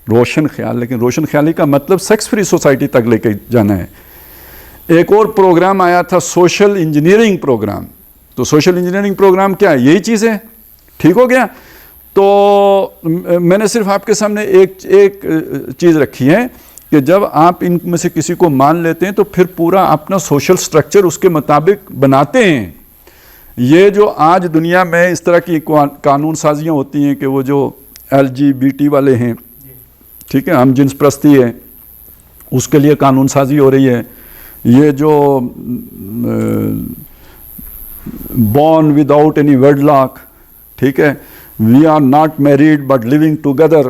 روشن خیال، لیکن روشن خیالی کا مطلب سیکس فری سوسائٹی تک لے کے جانا ہے۔ ایک اور پروگرام آیا تھا سوشل انجینئرنگ پروگرام۔ تو سوشل انجینئرنگ پروگرام کیا ہے؟ یہی چیز ہے۔ ٹھیک ہو گیا؟ تو میں نے صرف آپ کے سامنے ایک چیز رکھی ہے کہ جب آپ ان میں سے کسی کو مان لیتے ہیں تو پھر پورا اپنا سوشل سٹرکچر اس کے مطابق بناتے ہیں۔ یہ جو آج دنیا میں اس طرح کی قانون سازیاں ہوتی ہیں کہ وہ جو LGBT والے ہیں، ٹھیک ہے، ہم جنس پرستی ہے، اس کے لیے قانون سازی ہو رہی ہے۔ یہ جو born without any wedlock, ٹھیک ہے، we are not married but living together,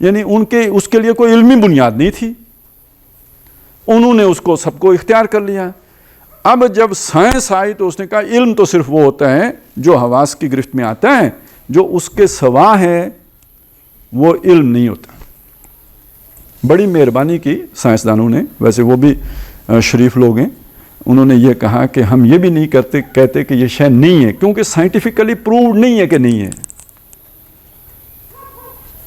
یعنی اس کے لیے کوئی علمی بنیاد نہیں تھی، انہوں نے اس کو سب کو اختیار کر لیا۔ اب جب سائنس آئی تو اس نے کہا علم تو صرف وہ ہوتا ہے جو حواس کی گرفت میں آتا ہے، جو اس کے سوا ہے وہ علم نہیں ہوتا۔ بڑی مہربانی کی سائنسدانوں نے، ویسے وہ بھی شریف لوگ ہیں، انہوں نے یہ کہا کہ ہم یہ بھی نہیں کہتے کہ یہ شے نہیں ہے، کیونکہ سائنٹیفکلی پرووڈ نہیں ہے کہ نہیں ہے۔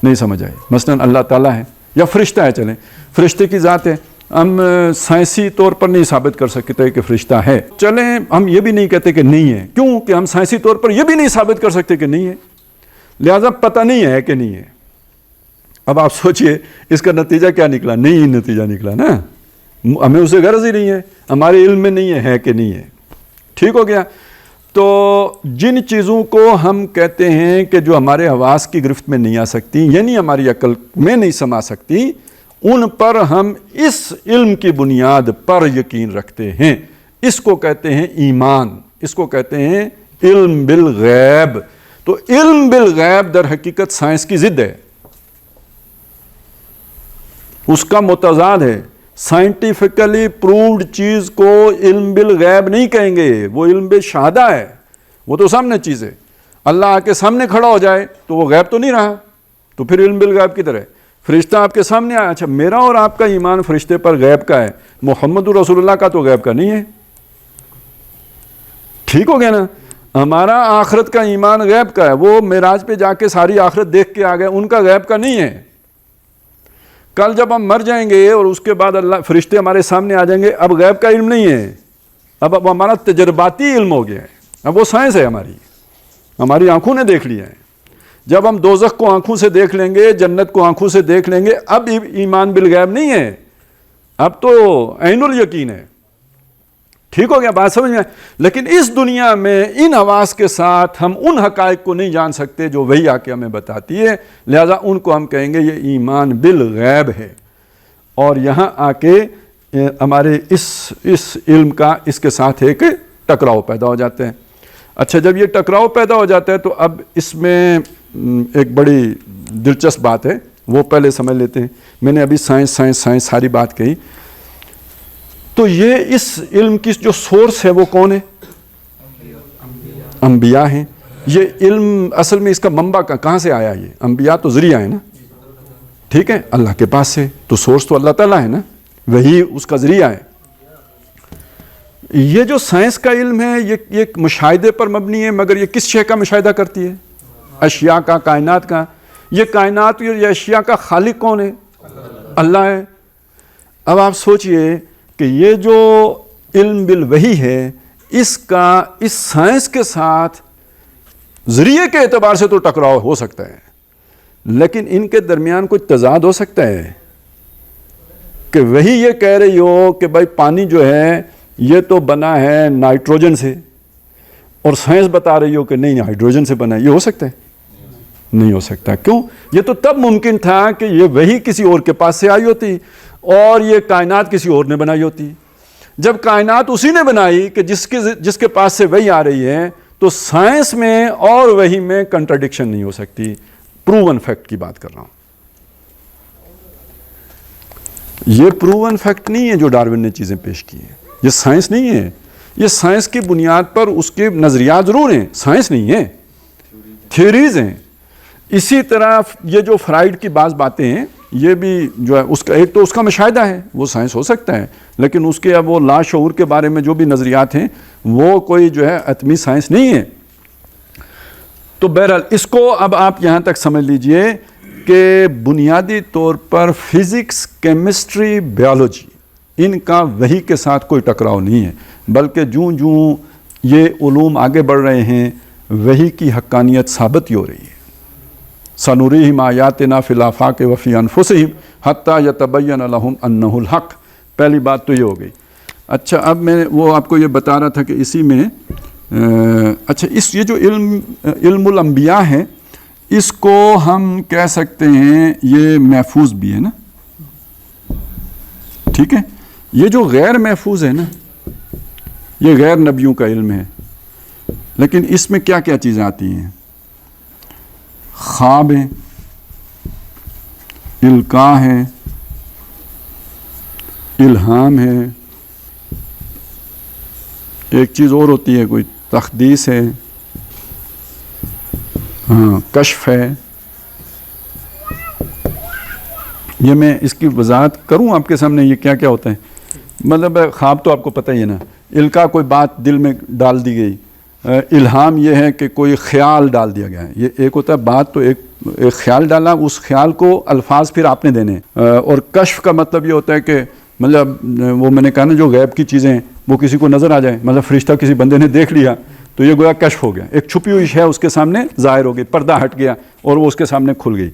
نہیں سمجھ آئی؟ مثلا اللہ تعالیٰ ہے یا فرشتہ ہے، چلیں فرشتے کی ذات ہے، ہم سائنسی طور پر نہیں ثابت کر سکتے کہ فرشتہ ہے، چلیں ہم یہ بھی نہیں کہتے کہ نہیں ہے، کیوں کہ ہم سائنسی طور پر یہ بھی نہیں ثابت کر سکتے کہ نہیں ہے، لہذا پتہ نہیں ہے کہ نہیں ہے۔ اب آپ سوچئے اس کا نتیجہ کیا نکلا؟ نہیں نتیجہ نکلا نا، ہمیں اسے غرض ہی نہیں ہے، ہمارے علم میں نہیں ہے کہ نہیں ہے۔ ٹھیک ہو گیا؟ تو جن چیزوں کو ہم کہتے ہیں کہ جو ہمارے حواس کی گرفت میں نہیں آ سکتی، یعنی ہماری عقل میں نہیں سما سکتی، ان پر ہم اس علم کی بنیاد پر یقین رکھتے ہیں۔ اس کو کہتے ہیں ایمان، اس کو کہتے ہیں علم بالغیب۔ تو علم بالغیب در حقیقت سائنس کی ضد ہے، اس کا متضاد ہے۔ سائنٹیفکلی پرووڈ چیز کو علم بالغیب نہیں کہیں گے، وہ علم بالشہادہ ہے، وہ تو سامنے چیز ہے۔ اللہ آ کے سامنے کھڑا ہو جائے تو وہ غیب تو نہیں رہا، تو پھر علم بالغیب کدھر ہے؟ فرشتہ آپ کے سامنے آیا، اچھا میرا اور آپ کا ایمان فرشتے پر غیب کا ہے، محمد رسول اللہ کا تو غیب کا نہیں ہے۔ ٹھیک ہو گیا نا؟ ہمارا آخرت کا ایمان غیب کا ہے، وہ معراج پہ جا کے ساری آخرت دیکھ کے آ گئے، ان کا غیب کا نہیں ہے۔ کل جب ہم مر جائیں گے اور اس کے بعد اللہ فرشتے ہمارے سامنے آ جائیں گے، اب غیب کا علم نہیں ہے، اب ہمارا تجرباتی علم ہو گیا ہے، اب وہ سائنس ہے، ہماری آنکھوں نے دیکھ لیا ہے۔ جب ہم دوزخ کو آنکھوں سے دیکھ لیں گے، جنت کو آنکھوں سے دیکھ لیں گے، اب ایمان بالغیب نہیں ہے، اب تو عین الیقین ہے۔ ٹھیک ہو گیا؟ بات سمجھ میں؟ لیکن اس دنیا میں ان حواس کے ساتھ ہم ان حقائق کو نہیں جان سکتے جو وہی آ کے ہمیں بتاتی ہے، لہذا ان کو ہم کہیں گے یہ ایمان بالغیب ہے۔ اور یہاں آ کے ہمارے اس علم کا اس کے ساتھ ایک ٹکراؤ پیدا ہو جاتا ہے۔ اچھا جب یہ ٹکراؤ پیدا ہو جاتا ہے تو اب اس میں ایک بڑی دلچسپ بات ہے، وہ پہلے سمجھ لیتے ہیں۔ میں نے ابھی سائنس ساری بات کہی، تو یہ اس علم کی جو سورس ہے وہ کون ہے؟ انبیاء ہیں۔ یہ علم اصل میں اس کا منبع کہاں سے آیا؟ یہ انبیاء تو ذریعہ ہے نا، ٹھیک ہے، اللہ کے پاس سے، تو سورس تو اللہ تعالیٰ ہے نا، وہی اس کا ذریعہ ہے۔ یہ جو سائنس کا علم ہے یہ مشاہدے پر مبنی ہے، مگر یہ کس شے کا مشاہدہ کرتی ہے؟ اشیاء کا، کائنات کا۔ یہ کائنات یا اشیاء کا خالق کون ہے؟ اللہ ہے۔ اب آپ سوچئے کہ یہ جو علم بالوحی ہے، اس کا اس سائنس کے ساتھ ذریعے کے اعتبار سے تو ٹکراؤ ہو سکتا ہے، لیکن ان کے درمیان کوئی تضاد ہو سکتا ہے کہ وہی یہ کہہ رہی ہو کہ بھائی پانی جو ہے یہ تو بنا ہے نائٹروجن سے، اور سائنس بتا رہی ہو کہ نہیں ہائیڈروجن سے بنا ہے، یہ ہو سکتا ہے؟ نہیں ہو سکتا۔ کیوں؟ یہ تو تب ممکن تھا کہ یہ وہی کسی اور کے پاس سے آئی ہوتی اور یہ کائنات کسی اور نے بنائی ہوتی۔ جب کائنات اسی نے بنائی کہ جس کے پاس سے وہی آ رہی ہے، تو سائنس میں اور وہی میں کنٹراڈکشن نہیں ہو سکتی۔ پروون فیکٹ کی بات کر رہا ہوں، یہ پروون فیکٹ نہیں ہے جو ڈارون نے چیزیں پیش کی ہیں، یہ سائنس نہیں ہے، یہ سائنس کی بنیاد پر اس کے نظریات ضرور ہیں، سائنس نہیں ہے، تھیوریز ہیں۔ اسی طرح یہ جو فرائیڈ کی بعض باتیں ہیں، یہ بھی جو ہے اس کا ایک تو اس کا مشاہدہ ہے، وہ سائنس ہو سکتا ہے، لیکن اس کے اب وہ لاشعور کے بارے میں جو بھی نظریات ہیں وہ کوئی جو ہے حتمی سائنس نہیں ہے۔ تو بہرحال اس کو اب آپ یہاں تک سمجھ لیجئے کہ بنیادی طور پر فزکس، کیمسٹری، بیولوجی، ان کا وحی کے ساتھ کوئی ٹکراؤ نہیں ہے، بلکہ جوں یہ علوم آگے بڑھ رہے ہیں وحی کی حقانیت ثابت ہی ہو رہی ہے۔ سنُرِیہِمْ آیاتنا فی الآفاق وفی انفسہم حتی یتبین لہم انہ الحق۔ پہلی بات تو یہ ہو گئی۔ اچھا اب میں وہ آپ کو یہ بتا رہا تھا کہ اسی میں اچھا یہ جو علم الانبیاء ہے، اس کو ہم کہہ سکتے ہیں یہ محفوظ بھی ہے نا، ٹھیک ہے۔ یہ جو غیر محفوظ ہے نا، یہ غیر نبیوں کا علم ہے، لیکن اس میں کیا کیا چیزیں آتی ہیں؟ خواب ہیں، القاء ہے، الہام ہے، ایک چیز اور ہوتی ہے کوئی تخدیس ہے، ہاں کشف ہے. یہ میں اس کی وضاحت کروں آپ کے سامنے یہ کیا کیا ہوتا ہے. مطلب خواب تو آپ کو پتہ ہی ہے نا، القاء کوئی بات دل میں ڈال دی گئی، الہام یہ ہے کہ کوئی خیال ڈال دیا گیا ہے. یہ ایک ہوتا ہے بات، تو ایک خیال ڈالا، اس خیال کو الفاظ پھر آپ نے دینے. اور کشف کا مطلب یہ ہوتا ہے کہ مطلب وہ میں نے کہا نا جو غیب کی چیزیں ہیں وہ کسی کو نظر آ جائے، مطلب فرشتہ کسی بندے نے دیکھ لیا تو یہ گویا کشف ہو گیا، ایک چھپی ہوئی شے اس کے سامنے ظاہر ہو گئی، پردہ ہٹ گیا اور وہ اس کے سامنے کھل گئی.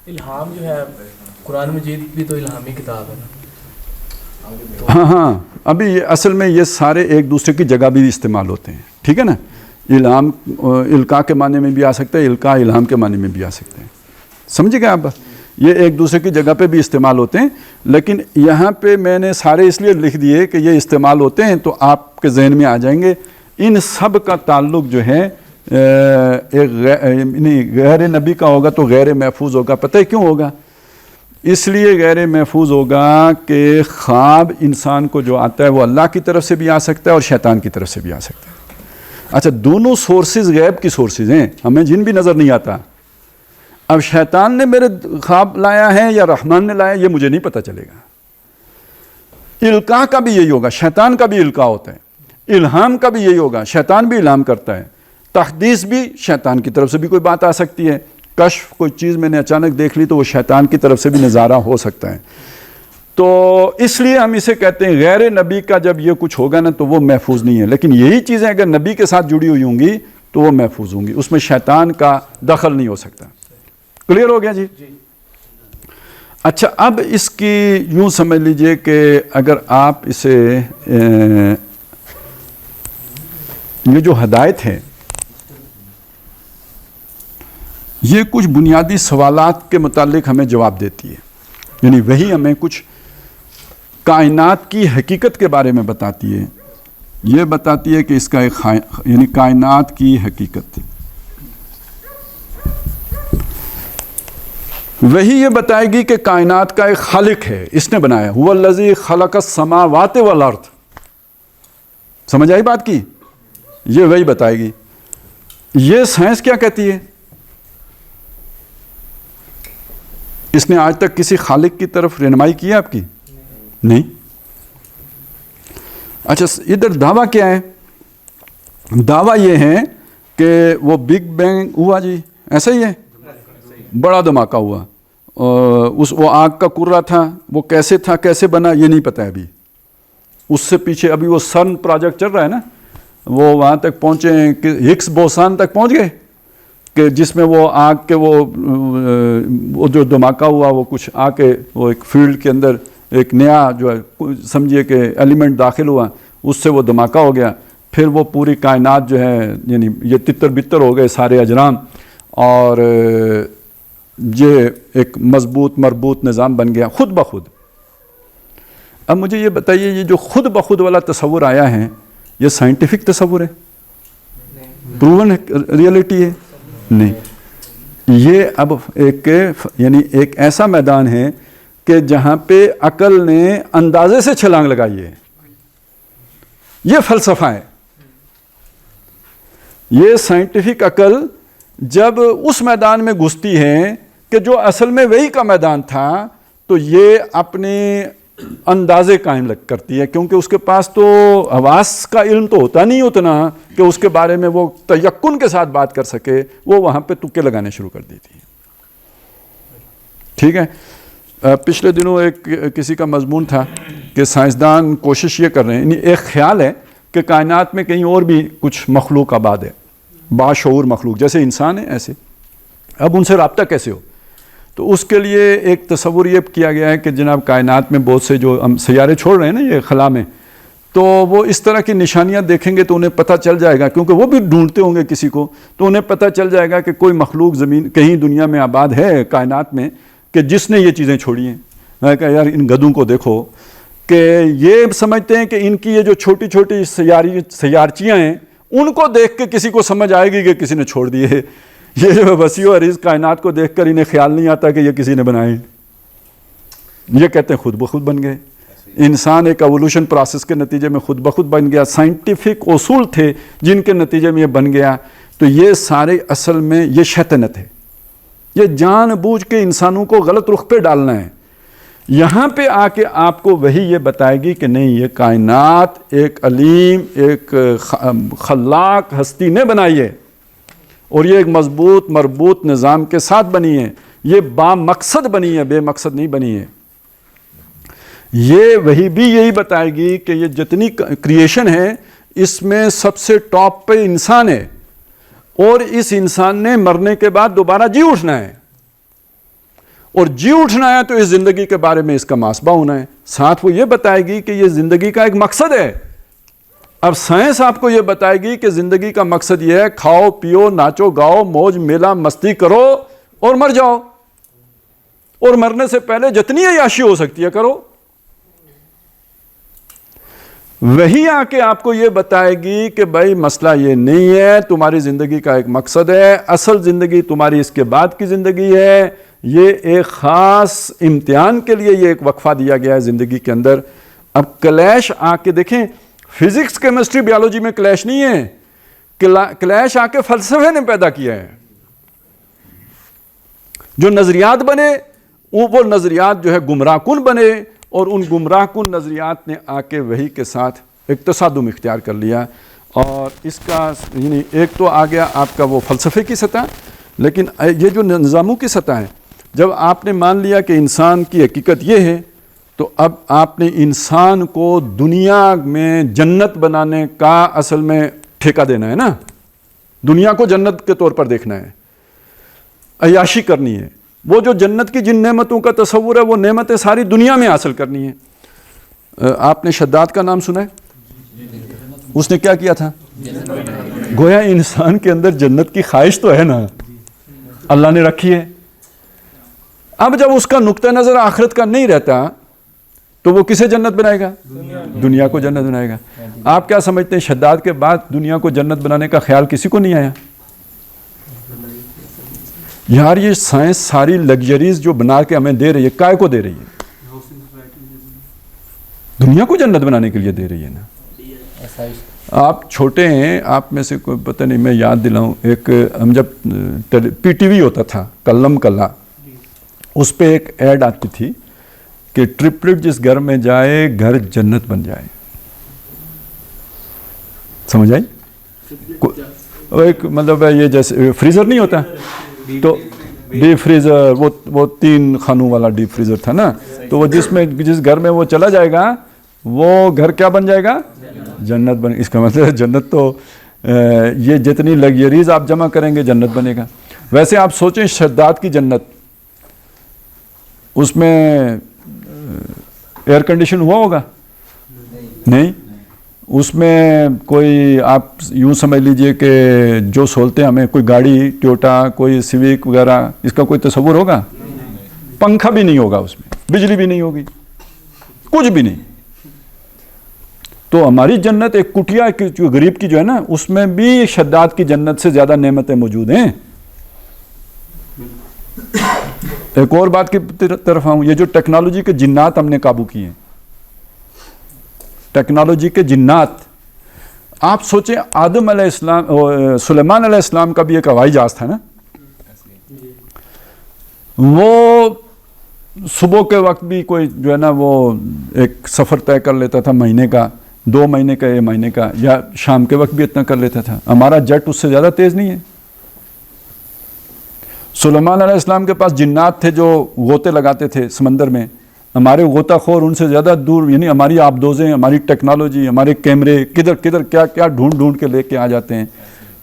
الہام جو ہے قرآن مجید بھی تو الہامی کتاب ہے نا. ہاں ابھی یہ اصل میں یہ سارے ایک دوسرے کی جگہ بھی استعمال ہوتے ہیں، ٹھیک ہے نا. الہام القاء کے معنی میں بھی آ سکتا ہے، القاء الہام کے معنی میں بھی آ سکتے ہیں. سمجھے گا آپ؟ یہ ایک دوسرے کی جگہ پہ بھی استعمال ہوتے ہیں، لیکن یہاں پہ میں نے سارے اس لیے لکھ دیے کہ یہ استعمال ہوتے ہیں تو آپ کے ذہن میں آ جائیں گے. ان سب کا تعلق جو ہے غیر نبی کا ہوگا تو غیر محفوظ ہوگا. پتہ ہے کیوں ہوگا؟ اس لیے غیر محفوظ ہوگا کہ خواب انسان کو جو آتا ہے وہ اللہ کی طرف سے بھی آ سکتا ہے اور شیطان کی طرف سے بھی آ سکتا ہے. اچھا دونوں سورسز غیب کی سورسز ہیں، ہمیں جن بھی نظر نہیں آتا. اب شیطان نے میرے خواب لایا ہے یا رحمان نے لایا یہ مجھے نہیں پتہ چلے گا. القاء کا بھی یہی ہوگا، شیطان کا بھی القاء ہوتا ہے. الہام کا بھی یہی ہوگا، شیطان بھی الہام کرتا ہے. تحدیث بھی شیطان کی طرف سے بھی کوئی بات آ سکتی ہے. کشف کوئی چیز میں نے اچانک دیکھ لی تو وہ شیطان کی طرف سے بھی نظارہ ہو سکتا ہے. تو اس لیے ہم اسے کہتے ہیں غیر نبی کا جب یہ کچھ ہوگا نا تو وہ محفوظ نہیں ہے. لیکن یہی چیزیں اگر نبی کے ساتھ جڑی ہوئی ہوں گی تو وہ محفوظ ہوں گی، اس میں شیطان کا دخل نہیں ہو سکتا. کلیئر ہو گیا جی؟ اچھا اب اس کی یوں سمجھ لیجئے کہ اگر آپ اسے یہ جو ہدایت ہے یہ کچھ بنیادی سوالات کے متعلق ہمیں جواب دیتی ہے. یعنی وہی ہمیں کچھ کائنات کی حقیقت کے بارے میں بتاتی ہے. یہ بتاتی ہے کہ اس کا ایک یعنی کائنات کی حقیقت. وہی یہ بتائے گی کہ کائنات کا ایک خالق ہے، اس نے بنایا. هو الذی خلق السماوات والارض. سمجھ آئی بات کی؟ یہ وہی بتائے گی. یہ سائنس کیا کہتی ہے؟ اس نے آج تک کسی خالق کی طرف رہنمائی کی ہے آپ کی؟ نہیں. اچھا ادھر دعویٰ کیا ہے؟ دعویٰ یہ ہے کہ وہ بگ بینگ ہوا جی، ایسا ہی ہے، بڑا دھماکہ ہوا. وہ آگ کا کرہ تھا، وہ کیسے تھا، کیسے بنا یہ نہیں پتہ ہے ابھی. اس سے پیچھے ابھی وہ سن پروجیکٹ چل رہا ہے نا، وہ وہاں تک پہنچے ہیں کہ ہگس بوسان تک پہنچ گئے کہ جس میں وہ آگ کے وہ جو دھماکہ ہوا وہ کچھ آ کے وہ ایک فیلڈ کے اندر ایک نیا جو ہے سمجھیے کہ ایلیمنٹ داخل ہوا، اس سے وہ دھماکہ ہو گیا. پھر وہ پوری کائنات جو ہے یعنی یہ تتر بتر ہو گئے سارے اجرام، اور یہ ایک مضبوط مربوط نظام بن گیا خود بخود. اب مجھے یہ بتائیے یہ جو خود بخود والا تصور آیا ہے یہ سائنٹیفک تصور ہے؟ پروون ریئلٹی ہے؟ نہیں. یہ اب یعنی ایک ایسا میدان ہے کہ جہاں پہ عقل نے اندازے سے چھلانگ لگائی ہے. یہ فلسفہ ہے. یہ سائنٹیفک عقل جب اس میدان میں گھستی ہے کہ جو اصل میں وہی کا میدان تھا تو یہ اپنے اندازے قائم کرتی ہے، کیونکہ اس کے پاس تو حواس کا علم تو ہوتا نہیں اتنا کہ اس کے بارے میں وہ تیقن کے ساتھ بات کر سکے. وہ وہاں پہ تکے لگانے شروع کر دیتی ہے. ٹھیک ہے. پچھلے دنوں ایک کسی کا مضمون تھا کہ سائنسدان کوشش یہ کر رہے ہیں، ایک خیال ہے کہ کائنات میں کہیں اور بھی کچھ مخلوق آباد ہے، باشعور مخلوق جیسے انسان ہے ایسے. اب ان سے رابطہ کیسے ہو؟ تو اس کے لیے ایک تصور یہ کیا گیا ہے کہ جناب کائنات میں بہت سے جو ہم سیارے چھوڑ رہے ہیں نا یہ خلا میں، تو وہ اس طرح کی نشانیاں دیکھیں گے تو انہیں پتہ چل جائے گا، کیونکہ وہ بھی ڈھونڈتے ہوں گے کسی کو، تو انہیں پتہ چل جائے گا کہ کوئی مخلوق زمین کہیں دنیا میں آباد ہے کائنات میں کہ جس نے یہ چیزیں چھوڑی ہیں. میں کہا یار ان گدھوں کو دیکھو کہ یہ سمجھتے ہیں کہ ان کی یہ جو چھوٹی چھوٹی سیارچیاں ہیں ان کو دیکھ کے کسی کو سمجھ آئے گی کہ کسی نے چھوڑ دیے. یہ جو وسیع و عریض کائنات کو دیکھ کر انہیں خیال نہیں آتا کہ یہ کسی نے بنائے. یہ کہتے ہیں خود بخود بن گئے. انسان ایک ایوولوشن پروسیس کے نتیجے میں خود بخود بن گیا. سائنٹیفک اصول تھے جن کے نتیجے میں یہ بن گیا. تو یہ سارے اصل میں یہ شیطنت ہے. یہ جان بوجھ کے انسانوں کو غلط رخ پہ ڈالنا ہے. یہاں پہ آ کے آپ کو وہی یہ بتائے گی کہ نہیں، یہ کائنات ایک علیم، ایک خلاق ہستی نے بنائی ہے، اور یہ ایک مضبوط مربوط نظام کے ساتھ بنی ہے. یہ با مقصد بنی ہے، بے مقصد نہیں بنی ہے. یہ وہی بھی یہی بتائے گی کہ یہ جتنی کریشن ہے اس میں سب سے ٹاپ پہ انسان ہے، اور اس انسان نے مرنے کے بعد دوبارہ جی اٹھنا ہے. اور جی اٹھنا ہے تو اس زندگی کے بارے میں اس کا محاسبہ ہونا ہے. ساتھ وہ یہ بتائے گی کہ یہ زندگی کا ایک مقصد ہے. اب سائنس آپ کو یہ بتائے گی کہ زندگی کا مقصد یہ ہے کھاؤ پیو ناچو گاؤ موج میلہ مستی کرو اور مر جاؤ، اور مرنے سے پہلے جتنی عیاشی ہو سکتی ہے کرو. وہی آ کے آپ کو یہ بتائے گی کہ بھائی مسئلہ یہ نہیں ہے، تمہاری زندگی کا ایک مقصد ہے، اصل زندگی تمہاری اس کے بعد کی زندگی ہے. یہ ایک خاص امتحان کے لیے یہ ایک وقفہ دیا گیا ہے زندگی کے اندر. اب کلیش آ کے دیکھیں، فزکس کیمسٹری بیالوجی میں کلیش نہیں ہے، کلیش آ کے فلسفے نے پیدا کیا ہے. جو نظریات بنے وہ نظریات جو ہے گمراہ کن بنے، اور ان گمراہ کن نظریات نے آ کے وہی کے ساتھ ایک تصادم اختیار کر لیا. اور اس کا یعنی ایک تو آ گیا آپ کا وہ فلسفے کی سطح، لیکن یہ جو نظاموں کی سطح ہے، جب آپ نے مان لیا کہ انسان کی حقیقت یہ ہے، تو اب آپ نے انسان کو دنیا میں جنت بنانے کا اصل میں ٹھیکہ دینا ہے نا. دنیا کو جنت کے طور پر دیکھنا ہے، عیاشی کرنی ہے. وہ جو جنت کی جن نعمتوں کا تصور ہے وہ نعمتیں ساری دنیا میں حاصل کرنی ہے. آپ نے شداد کا نام سنا ہے؟ اس نے کیا کیا تھا؟ گویا انسان کے اندر جنت کی خواہش تو ہے نا، اللہ نے رکھی ہے. اب جب اس کا نقطہ نظر آخرت کا نہیں رہتا تو وہ کسے جنت بنائے گا؟ دنیا کو جنت بنائے گا. آپ کیا سمجھتے ہیں شداد کے بعد دنیا کو جنت بنانے کا خیال کسی کو نہیں آیا؟ یار یہ سائنس ساری لگژریز جو بنا کے ہمیں دے رہی ہے، کائے کو دے رہی ہے؟ دنیا کو جنت بنانے کے لیے دے رہی ہے نا. آپ چھوٹے ہیں، آپ میں سے کوئی پتہ نہیں، میں یاد دلاؤں، ایک ہم جب پی ٹی وی ہوتا تھا کلم کلا، اس پہ ایک ایڈ آتی تھی کہ ٹرپلٹ جس گھر میں جائے گھر جنت بن جائے. سمجھ آئی؟ ایک مطلب یہ جیسے فریزر نہیں ہوتا تو ڈیپ فریزر، وہ 3 خانوں والا ڈیپ فریزر تھا نا، تو وہ جس گھر میں وہ چلا جائے گا وہ گھر کیا بن جائے گا؟ جنت بن. اس کا مطلب جنت تو یہ جتنی لگژریز آپ جمع کریں گے جنت بنے گا. ویسے آپ سوچیں شداد کی جنت، اس میں ایئر کنڈیشن ہوا ہوگا؟ نہیں. اس میں کوئی آپ یوں سمجھ لیجئے کہ جو سہولتیں ہمیں کوئی گاڑی ٹویوٹا کوئی سیوک وغیرہ اس کا کوئی تصور ہوگا؟ پنکھا بھی نہیں ہوگا، اس میں بجلی بھی نہیں ہوگی، کچھ بھی نہیں. تو ہماری جنت ایک کٹیا غریب کی جو ہے نا، اس میں بھی شداد کی جنت سے زیادہ نعمتیں موجود ہیں. ایک اور بات کی طرف آؤں، یہ جو ٹیکنالوجی کے جنات ہم نے قابو کیے ہیں، ٹیکنالوجی کے جنات، آپ سوچیں آدم علیہ السلام، سلیمان علیہ السلام کا بھی ایک ہوائی جہاز تھا نا، وہ صبح کے وقت بھی کوئی جو ہے نا وہ ایک سفر طے کر لیتا تھا مہینے کا، 2 مہینے کا، 1 مہینے کا، یا شام کے وقت بھی اتنا کر لیتا تھا. ہمارا جٹ اس سے زیادہ تیز نہیں ہے. سلیمان علیہ السلام کے پاس جنات تھے جو غوطے لگاتے تھے سمندر میں. ہمارے غوطہ خور ان سے زیادہ دور، یعنی ہماری آبدوزیں، ہماری ٹیکنالوجی، ہمارے کیمرے کدھر کیا ڈھونڈ کے لے کے آ جاتے ہیں.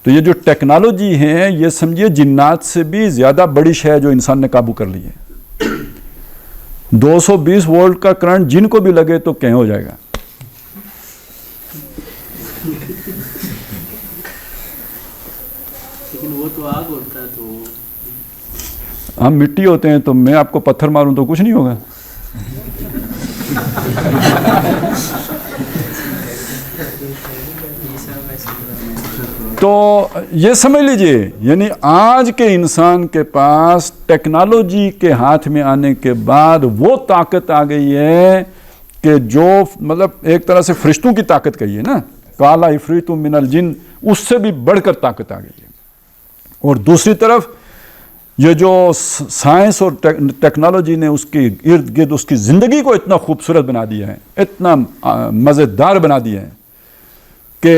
تو یہ جو ٹیکنالوجی ہے یہ سمجھیے جنات سے بھی زیادہ بڑی شے ہے جو انسان نے قابو کر لی ہے. 220 وولٹ کا کرنٹ جن کو بھی لگے تو کہیں ہو جائے گا. لیکن وہ تو آگ ہوتا ہے. تو ہم مٹی ہوتے ہیں، تو میں آپ کو پتھر ماروں تو کچھ نہیں ہوگا. تو یہ سمجھ لیجئے، یعنی آج کے انسان کے پاس ٹیکنالوجی کے ہاتھ میں آنے کے بعد وہ طاقت آ گئی ہے کہ جو مطلب ایک طرح سے فرشتوں کی طاقت کہی ہے نا، قال عفریت من الجن، اس سے بھی بڑھ کر طاقت آ گئی ہے. اور دوسری طرف یہ جو سائنس اور ٹیکنالوجی نے اس کے ارد گرد اس کی زندگی کو اتنا خوبصورت بنا دیا ہے، اتنا مزیدار بنا دیا ہے کہ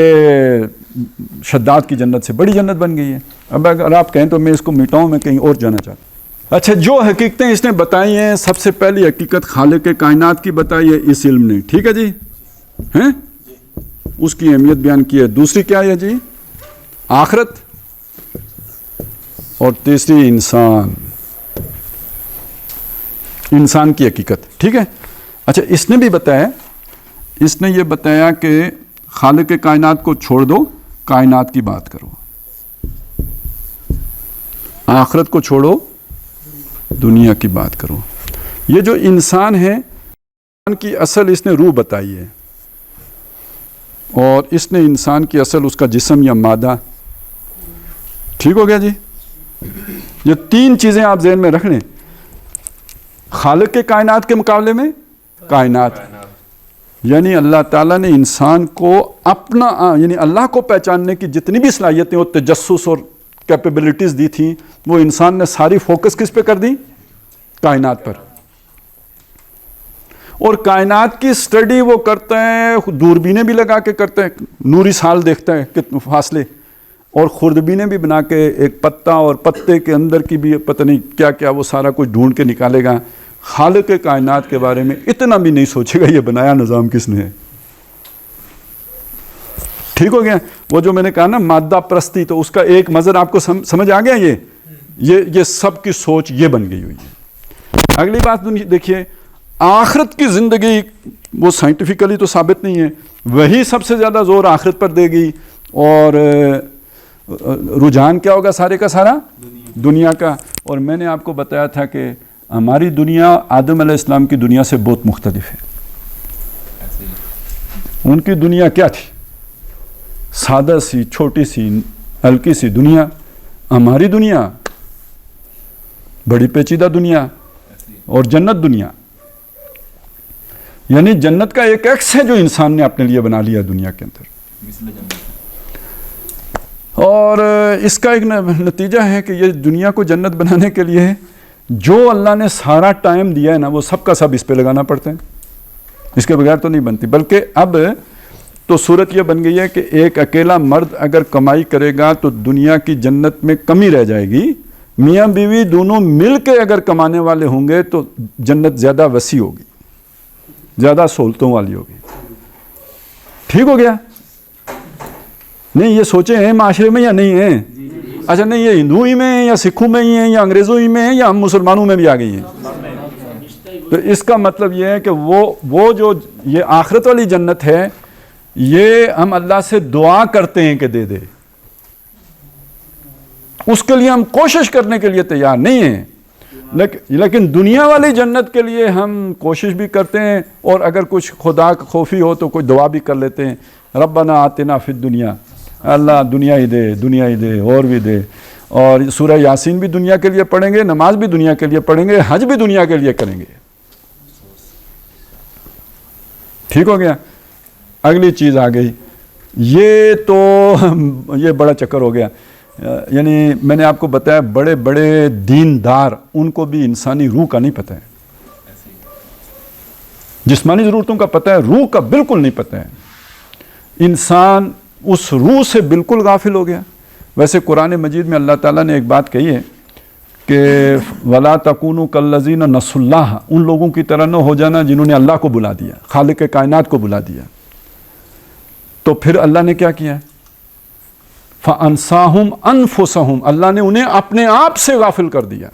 شداد کی جنت سے بڑی جنت بن گئی ہے. اب اگر آپ کہیں تو میں اس کو مٹاؤں، میں کہیں اور جانا چاہتا ہوں. اچھا، جو حقیقتیں اس نے بتائی ہیں، سب سے پہلی حقیقت خالق کائنات کی بتائی ہے اس علم نے، ٹھیک ہے جی، ہیں اس کی اہمیت بیان کی ہے. دوسری کیا ہے جی؟ آخرت. اور تیسری انسان کی حقیقت، ٹھیک ہے. اچھا، اس نے بھی بتایا، اس نے یہ بتایا کہ خالق کائنات کو چھوڑ دو، کائنات کی بات کرو، آخرت کو چھوڑو، دنیا کی بات کرو. یہ جو انسان ہے، انسان کی اصل اس نے روح بتائی ہے، اور اس نے انسان کی اصل اس کا جسم یا مادہ. ٹھیک ہو گیا جی؟ یہ تین چیزیں آپ ذہن میں رکھ لیں. خالق کے کائنات کے مقابلے میں کائنات، یعنی اللہ تعالیٰ نے انسان کو اپنا، یعنی اللہ کو پہچاننے کی جتنی بھی صلاحیتیں اور تجسس اور کیپیبلٹیز دی تھیں، وہ انسان نے ساری فوکس کس پہ کر دی؟ کائنات پر. اور کائنات کی سٹڈی وہ کرتا ہے، دوربینیں بھی لگا کے کرتا ہے، نوری سال دیکھتا ہے کتنے فاصلے، اور خوردبینیں بھی بنا کے ایک پتا اور پتے کے اندر کی بھی پتہ نہیں کیا کیا وہ سارا کچھ ڈھونڈ کے نکالے گا. خالق کائنات کے بارے میں اتنا بھی نہیں سوچے گا یہ بنایا نظام کس نے ہے. ٹھیک ہو گیا؟ وہ جو میں نے کہا نا مادہ پرستی، تو اس کا ایک مظہر آپ کو سمجھ آ گیا. یہ سب کی سوچ یہ بن گئی ہوئی ہے. اگلی بات دیکھیے، آخرت کی زندگی وہ سائنٹیفکلی تو ثابت نہیں ہے، وہی سب سے زیادہ زور آخرت پر دے گی. اور رجحان کیا ہوگا سارے کا سارا؟ دنیا کا. اور میں نے آپ کو بتایا تھا کہ ہماری دنیا آدم علیہ السلام کی دنیا سے بہت مختلف ہے. ان کی دنیا کیا تھی؟ سادہ سی، چھوٹی سی، ہلکی سی دنیا. ہماری دنیا بڑی پیچیدہ دنیا، اور جنت دنیا، یعنی جنت کا ایک ایکس ہے جو انسان نے اپنے لیے بنا لیا دنیا کے اندر. اور اس کا ایک نتیجہ ہے کہ یہ دنیا کو جنت بنانے کے لیے جو اللہ نے سارا ٹائم دیا ہے نا، وہ سب کا سب اس پہ لگانا پڑتا ہے، اس کے بغیر تو نہیں بنتی. بلکہ اب تو صورت یہ بن گئی ہے کہ ایک اکیلا مرد اگر کمائی کرے گا تو دنیا کی جنت میں کمی رہ جائے گی. میاں بیوی دونوں مل کے اگر کمانے والے ہوں گے تو جنت زیادہ وسیع ہوگی، زیادہ سہولتوں والی ہوگی. ٹھیک ہو گیا؟ نہیں یہ سوچے ہیں معاشرے میں یا نہیں ہیں؟ اچھا، نہیں یہ ہندو ہی میں ہیں یا سکھوں میں ہی ہیں یا انگریزوں ہی میں ہیں یا ہم مسلمانوں میں بھی آ گئی ہیں؟ تو اس کا مطلب یہ ہے کہ وہ جو یہ آخرت والی جنت ہے، یہ ہم اللہ سے دعا کرتے ہیں کہ دے دے، اس کے لیے ہم کوشش کرنے کے لیے تیار نہیں ہیں. لیکن دنیا والی جنت کے لیے ہم کوشش بھی کرتے ہیں، اور اگر کچھ خدا خوفی ہو تو کوئی دعا بھی کر لیتے ہیں، ربنا آتنا فی الدنیا، اللہ دنیا ہی دے، دنیا ہی دے، اور بھی دے. اور سورہ یاسین بھی دنیا کے لیے پڑھیں گے، نماز بھی دنیا کے لیے پڑھیں گے، حج بھی دنیا کے لیے کریں گے. ٹھیک ہو گیا؟ اگلی چیز آ گئی، یہ بڑا چکر ہو گیا. یعنی میں نے آپ کو بتایا بڑے بڑے دیندار، ان کو بھی انسانی روح کا نہیں پتہ ہے، جسمانی ضرورتوں کا پتہ ہے، روح کا بالکل نہیں پتہ ہے. انسان اس روح سے بالکل غافل ہو گیا. ویسے قرآن مجید میں اللہ تعالیٰ نے ایک بات کہی ہے کہ وَلَا تَكُونُوا كَالَّذِينَ نَسُوا اللَّهَ، ان لوگوں کی طرح نہ ہو جانا جنہوں نے اللہ کو بلا دیا، خالق کائنات کو بلا دیا. تو پھر اللہ نے کیا کیا؟ فَأَنْسَاهُمْ أَنفُسَهُمْ، اللہ نے انہیں اپنے آپ سے غافل کر دیا.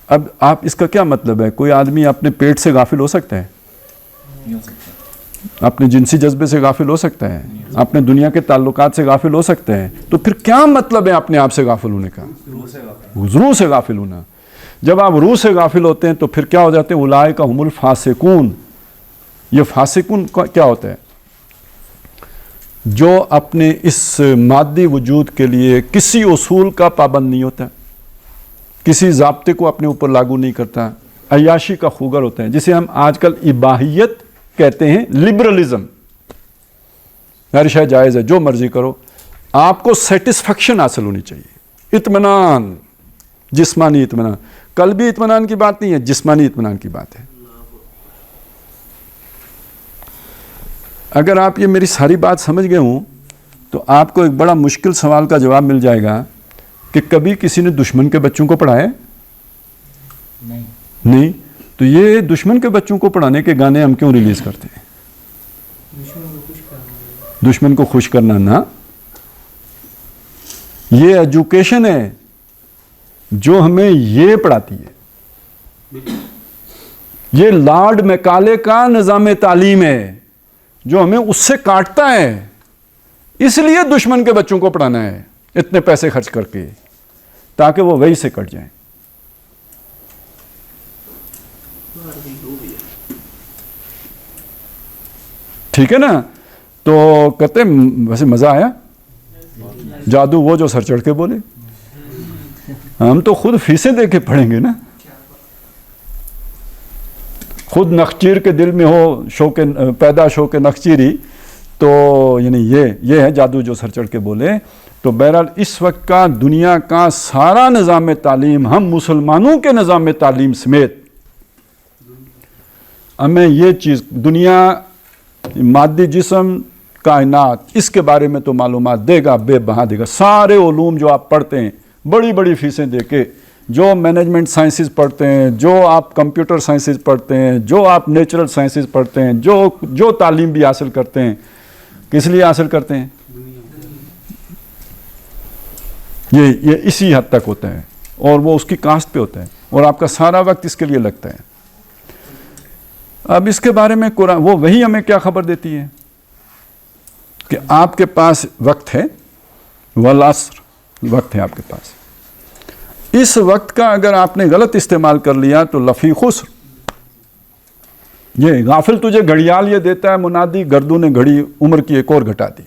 اب آپ اس کا کیا مطلب ہے؟ کوئی آدمی اپنے پیٹ سے غافل ہو سکتا ہے؟ نہیں ہو سکتا. اپنے جنسی جذبے سے غافل ہو سکتا ہے؟ اپنے دنیا کے تعلقات سے غافل ہو سکتا ہے؟ تو پھر کیا مطلب ہے اپنے آپ سے غافل ہونے کا؟ روح سے غافل ہونا. جب آپ روح سے غافل ہوتے ہیں تو پھر کیا ہو جاتے ہیں؟ اولئک هم الفاسقون. یہ فاسقون کیا ہوتا ہے؟ جو اپنے اس مادی وجود کے لیے کسی اصول کا پابند نہیں ہوتا، کسی ضابطے کو اپنے اوپر لاگو نہیں کرتا، عیاشی کا خوگر ہوتا ہے، جسے ہم آج کل اباحیت کہتے ہیں، لبرلزم، ہر شے جائز ہے، جو مرضی کرو، آپ کو سیٹسفیکشن حاصل ہونی چاہیے، اطمینان، جسمانی اطمینان، قلبی اطمینان کی بات نہیں ہے، جسمانی اطمینان کی بات ہے۔ اگر آپ یہ میری ساری بات سمجھ گئے ہوں تو آپ کو ایک بڑا مشکل سوال کا جواب مل جائے گا کہ کبھی کسی نے دشمن کے بچوں کو پڑھایا؟ نہیں۔ تو یہ دشمن کے بچوں کو پڑھانے کے گانے ہم کیوں ریلیز کرتے ہیں؟ دشمن کو خوش کرنا نا، یہ ایجوکیشن ہے جو ہمیں یہ پڑھاتی ہے، یہ لارڈ میکالے کا نظام تعلیم ہے جو ہمیں اس سے کاٹتا ہے، اس لیے دشمن کے بچوں کو پڑھانا ہے اتنے پیسے خرچ کر کے، تاکہ وہ وہی سے کٹ جائیں۔ ٹھیک ہے نا؟ تو کہتے ہیں ویسے مزہ آیا، جادو وہ جو سر چڑھ کے بولے، ہم تو خود فیسیں دے کے پڑھیں گے نا، خود نخچیر کے دل میں ہو شوق پیدا شوق نخچیری، تو یعنی یہ ہے جادو جو سر چڑھ کے بولے۔ تو بہرحال اس وقت کا دنیا کا سارا نظام تعلیم، ہم مسلمانوں کے نظام تعلیم سمیت، ہمیں یہ چیز، دنیا، مادی جسم، کائنات، اس کے بارے میں تو معلومات دے گا، بے بہا دے گا۔ سارے علوم جو آپ پڑھتے ہیں بڑی بڑی فیسیں دے کے، جو مینجمنٹ سائنسز پڑھتے ہیں، جو آپ کمپیوٹر سائنسز پڑھتے ہیں، جو آپ نیچرل سائنسز پڑھتے ہیں، جو تعلیم بھی حاصل کرتے ہیں، کس لیے حاصل کرتے ہیں؟ یہ اسی حد تک ہوتا ہے، اور وہ اس کی کاسٹ پہ ہوتا ہے، اور آپ کا سارا وقت اس کے لیے لگتا ہے۔ اب اس کے بارے میں قرآن، وہ وہی ہمیں کیا خبر دیتی ہے کہ آپ کے پاس وقت ہے، والعصر، وقت ہے آپ کے پاس، اس وقت کا اگر آپ نے غلط استعمال کر لیا تو لفی خسر۔ یہ غافل تجھے گھڑیال یہ دیتا ہے منادی، گردوں نے گھڑی عمر کی ایک اور گھٹا دی۔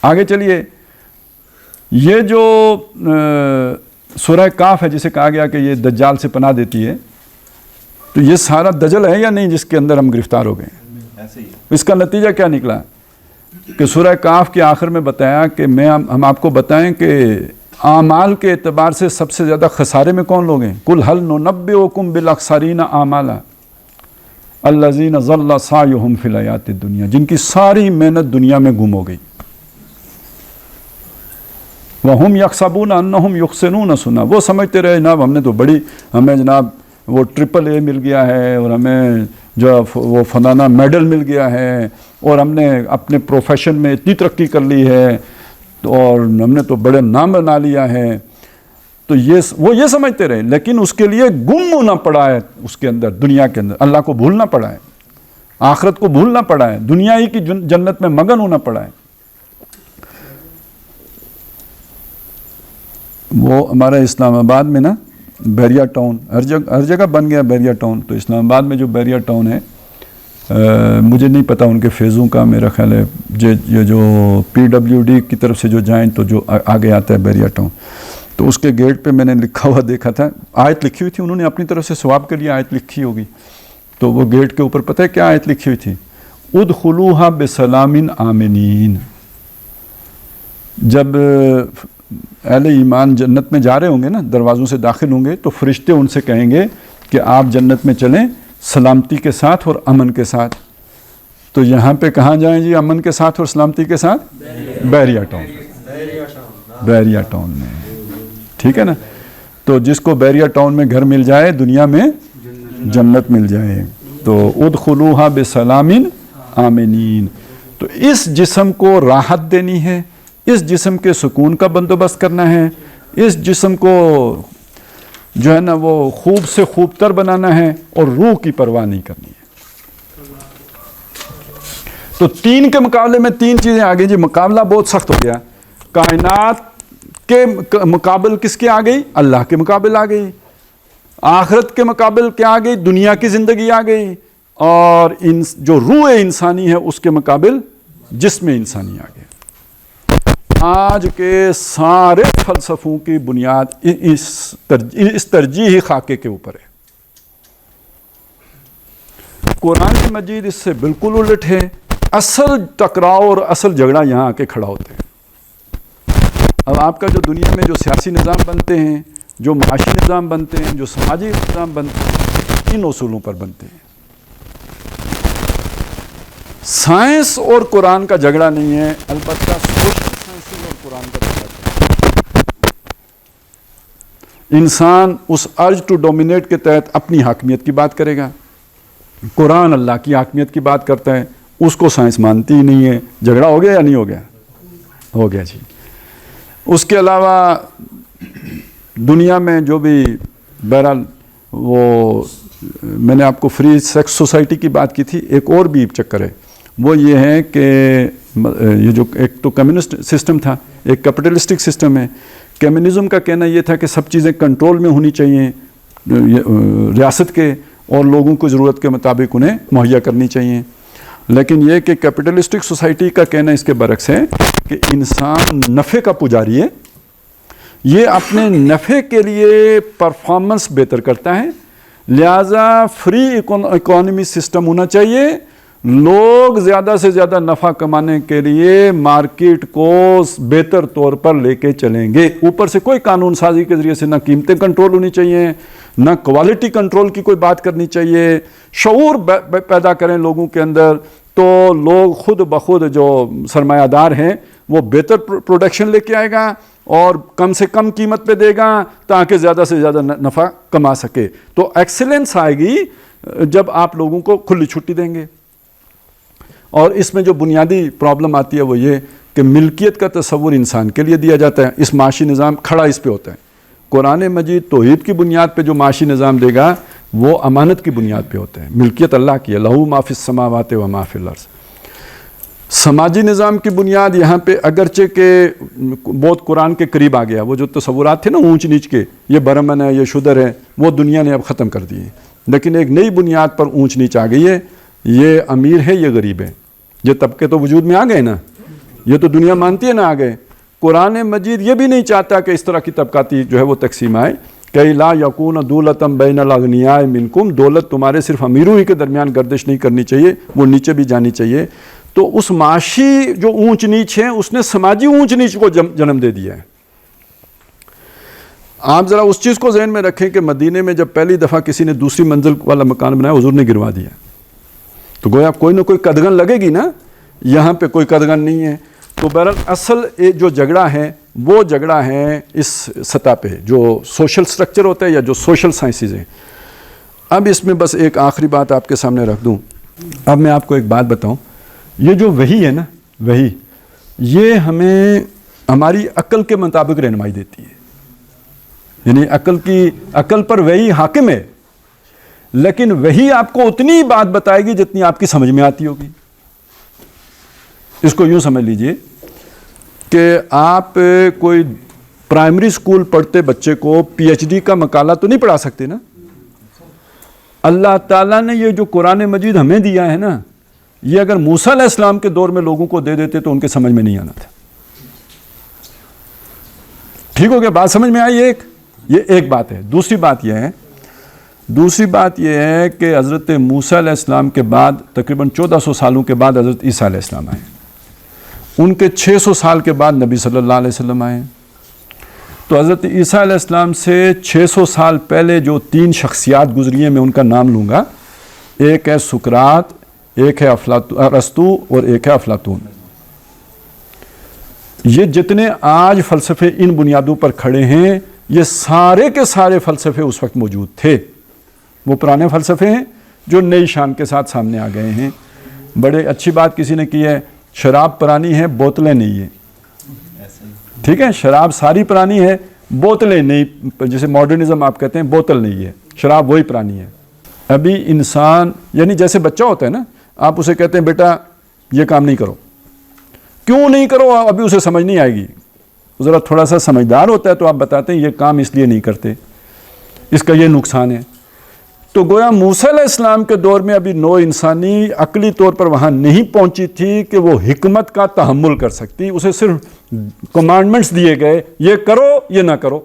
آگے چلیے، یہ جو سورہ کاف ہے جسے کہا گیا کہ یہ دجال سے پناہ دیتی ہے، تو یہ سارا دجل ہے یا نہیں جس کے اندر ہم گرفتار ہو گئے؟ اس کا نتیجہ کیا نکلا کہ سورہ کاف کے آخر میں بتایا کہ ہم آپ کو بتائیں کہ اعمال کے اعتبار سے سب سے زیادہ خسارے میں کون لوگ ہیں؟ قل هل ننبئکم بالاخسرین اعمالا الذین ضل سعیہم فی الحیاۃ الدنیا، جن کی ساری محنت دنیا میں گم ہو گئی۔ وَهُمْ يَحْسَبُونَ أَنَّهُمْ يُحْسِنُونَ صُنْعًا، وہ سمجھتے رہے جناب ہم نے تو ہمیں جناب وہ AAA مل گیا ہے، اور ہمیں جو وہ فلانا میڈل مل گیا ہے، اور ہم نے اپنے پروفیشن میں اتنی ترقی کر لی ہے، اور ہم نے تو بڑے نام بنا لیا ہے۔ تو وہ یہ سمجھتے رہے، لیکن اس کے لیے گم ہونا پڑا ہے، اس کے اندر، دنیا کے اندر اللہ کو بھولنا پڑا ہے، آخرت کو بھولنا پڑا ہے، دنیا ہی کی جنت میں مگن ہونا پڑا ہے۔ وہ ہمارا اسلام آباد میں نا بیریا ٹاؤن، ہر جگہ بن گیا بیریا ٹاؤن، تو اسلام آباد میں جو بیریا ٹاؤن ہے، مجھے نہیں پتا ان کے فیزوں کا، میرا خیال ہے یہ جو PWD کی طرف سے جو جائیں تو جو آگے آتا ہے بیریا ٹاؤن، تو اس کے گیٹ پہ میں نے لکھا ہوا دیکھا تھا، آیت لکھی ہوئی تھی، انہوں نے اپنی طرف سے ثواب کے لیے آیت لکھی ہوگی، تو وہ گیٹ کے اوپر پتہ ہے کیا آیت لکھی ہوئی تھی؟ ادخلوها بسلام آمنین۔ جب اہل ایمان جنت میں جا رہے ہوں گے نا، دروازوں سے داخل ہوں گے، تو فرشتے ان سے کہیں گے کہ آپ جنت میں چلیں سلامتی کے ساتھ اور امن کے ساتھ۔ تو یہاں پہ کہاں جائیں جی امن کے ساتھ اور سلامتی کے ساتھ؟ بیریا ٹاؤن، بیریا ٹاؤن میں، ٹھیک ہے نا؟ تو جس کو بیریا ٹاؤن میں گھر مل جائے، دنیا میں جنت مل جائے، تو ادخلوها بسلام آمنین۔ تو اس جسم کو راحت دینی ہے، اس جسم کے سکون کا بندوبست کرنا ہے، اس جسم کو جو ہے نا وہ خوب سے خوب تر بنانا ہے، اور روح کی پرواہ نہیں کرنی ہے۔ تو تین کے مقابلے میں تین چیزیں آ گئی جی، مقابلہ بہت سخت ہو گیا۔ کائنات کے مقابل کس کے آ گئی؟ اللہ کے مقابل آ گئی۔ آخرت کے مقابل کیا آ گئی؟ دنیا کی زندگی آ گئی۔ اور جو روح انسانی ہے اس کے مقابل جس میں انسانی آ گیا. آج کے سارے فلسفوں کی بنیاد اس ترجیحی خاکے کے اوپر ہے. قرآن مجید اس سے بالکل الٹ ہے. اصل ٹکراؤ اور اصل جھگڑا یہاں آ کے کھڑا ہوتا ہے. اب آپ کا جو دنیا میں جو سیاسی نظام بنتے ہیں، جو معاشی نظام بنتے ہیں، جو سماجی نظام بنتے ہیں، ان اصولوں پر بنتے ہیں. سائنس اور قرآن کا جھگڑا نہیں ہے، البتہ سوشل سائنسز اور قرآن کا جھگڑا ہے. انسان اس ارج ٹو ڈومینیٹ کے تحت اپنی حاکمیت کی بات کرے گا. قرآن اللہ کی حاکمیت کی بات کرتا ہے، اس کو سائنس مانتی ہی نہیں ہے. جھگڑا ہو گیا یا نہیں ہو گیا؟ ہو گیا جی. اس کے علاوہ دنیا میں جو بھی بہرحال وہ میں نے آپ کو فری سیکس سوسائٹی کی بات کی تھی، ایک اور بھی چکر ہے. وہ یہ ہے کہ یہ جو ایک تو کمیونسٹ سسٹم تھا، ایک کیپٹلسٹک سسٹم ہے. کمیونزم کا کہنا یہ تھا کہ سب چیزیں کنٹرول میں ہونی چاہیے ریاست کے، اور لوگوں کو ضرورت کے مطابق انہیں مہیا کرنی چاہیے. لیکن یہ کہ کیپٹلسٹک سوسائٹی کا کہنا اس کے برعکس ہے کہ انسان نفع کا پجاری ہے. یہ اپنے نفع کے لیے پرفارمنس بہتر کرتا ہے، لہذا فری اکانومی سسٹم ہونا چاہیے. لوگ زیادہ سے زیادہ نفع کمانے کے لیے مارکیٹ کو بہتر طور پر لے کے چلیں گے. اوپر سے کوئی قانون سازی کے ذریعے سے نہ قیمتیں کنٹرول ہونی چاہیے، نہ کوالٹی کنٹرول کی کوئی بات کرنی چاہیے. شعور پیدا کریں لوگوں کے اندر، تو لوگ خود بخود جو سرمایہ دار ہیں وہ بہتر پروڈکشن لے کے آئے گا اور کم سے کم قیمت پہ دے گا تاکہ زیادہ سے زیادہ نفع کما سکے. تو ایکسیلنس آئے گی جب آپ لوگوں کو کھلی چھٹی دیں گے. اور اس میں جو بنیادی پرابلم آتی ہے وہ یہ کہ ملکیت کا تصور انسان کے لیے دیا جاتا ہے. اس معاشی نظام کھڑا اس پہ ہوتا ہے. قرآن مجید توحید کی بنیاد پہ جو معاشی نظام دے گا وہ امانت کی بنیاد پہ ہوتا ہے. ملکیت اللہ کی ہے، لہو ما فی السماوات و ما فی الارض. سماجی نظام کی بنیاد یہاں پہ اگرچہ کہ بہت قرآن کے قریب آ گیا، وہ جو تصورات تھے نا اونچ نیچ کے، یہ برہمن ہے، یہ شودر ہے، وہ دنیا نے اب ختم کر دیے. لیکن ایک نئی بنیاد پر اونچ نیچ آ گئی ہے. یہ امیر ہے، یہ غریب ہے. یہ طبقے تو وجود میں آ گئے نا، یہ تو دنیا مانتی ہے نا آ گئے. قرآن مجید یہ بھی نہیں چاہتا کہ اس طرح کی طبقاتی جو ہے وہ تقسیم آئے کہ لا یکون دولتم بین الاغنیاء منکم. دولت تمہارے صرف امیروں ہی کے درمیان گردش نہیں کرنی چاہیے، وہ نیچے بھی جانی چاہیے. تو اس معاشی جو اونچ نیچ ہے اس نے سماجی اونچ نیچ کو جنم دے دیا ہے. آپ ذرا اس چیز کو ذہن میں رکھیں کہ مدینے میں جب پہلی دفعہ کسی نے دوسری منزل والا مکان بنایا، حضور نے گروا دیا. تو گویا کوئی نہ کوئی قدغن لگے گی نا، یہاں پہ کوئی قدغن نہیں ہے. تو بہرحال اصل جو جھگڑا ہے وہ جھگڑا ہے اس سطح پہ جو سوشل سٹرکچر ہوتا ہے یا جو سوشل سائنسز ہیں. اب اس میں بس ایک آخری بات آپ کے سامنے رکھ دوں. اب میں آپ کو ایک بات بتاؤں، یہ جو وحی ہے نا، وحی یہ ہمیں ہماری عقل کے مطابق رہنمائی دیتی ہے. یعنی عقل پر وحی حاکم ہے، لیکن وحی آپ کو اتنی بات بتائے گی جتنی آپ کی سمجھ میں آتی ہوگی. اس کو یوں سمجھ لیجئے کہ آپ کوئی پرائمری سکول پڑھتے بچے کو پی ایچ ڈی کا مقالہ تو نہیں پڑھا سکتے نا. اللہ تعالیٰ نے یہ جو قرآن مجید ہمیں دیا ہے نا، یہ اگر موسیٰ علیہ السلام کے دور میں لوگوں کو دے دیتے تو ان کے سمجھ میں نہیں آنا تھا. ٹھیک ہو گیا؟ بات سمجھ میں آئی؟ یہ ایک بات ہے. دوسری بات یہ ہے کہ حضرت موسیٰ علیہ السلام کے بعد تقریباً 1400 سالوں کے بعد حضرت عیسیٰ علیہ السلام آئے. ان کے 600 سال کے بعد نبی صلی اللہ علیہ وسلم آئے. تو حضرت عیسیٰ علیہ السلام سے 600 سال پہلے جو 3 شخصیات گزری ہیں میں ان کا نام لوں گا. ایک ہے سقراط، ایک ہے ارسطو اور ایک ہے افلاطون. یہ جتنے آج فلسفے ان بنیادوں پر کھڑے ہیں یہ سارے کے سارے فلسفے اس وقت موجود تھے. وہ پرانے فلسفے ہیں جو نئی شان کے ساتھ سامنے آ گئے ہیں. بڑے اچھی بات کسی نے کی ہے، شراب پرانی ہے بوتلیں نہیں ہیں. ٹھیک ہے، شراب ساری پرانی ہے، بوتلیں نہیں. جیسے ماڈرنزم آپ کہتے ہیں، بوتل نہیں ہے، شراب وہی پرانی ہے. ابھی انسان یعنی جیسے بچہ ہوتا ہے نا، آپ اسے کہتے ہیں بیٹا یہ کام نہیں کرو. کیوں نہیں کرو؟ ابھی اسے سمجھ نہیں آئے گی. ذرا تھوڑا سا سمجھدار ہوتا ہے تو آپ بتاتے ہیں یہ کام اس لیے نہیں کرتے، اس کا یہ نقصان ہے. تو گویا موسیٰ علیہ السلام کے دور میں ابھی نوع انسانی عقلی طور پر وہاں نہیں پہنچی تھی کہ وہ حکمت کا تحمل کر سکتی. اسے صرف کمانڈمنٹس دیے گئے, یہ کرو یہ نہ کرو.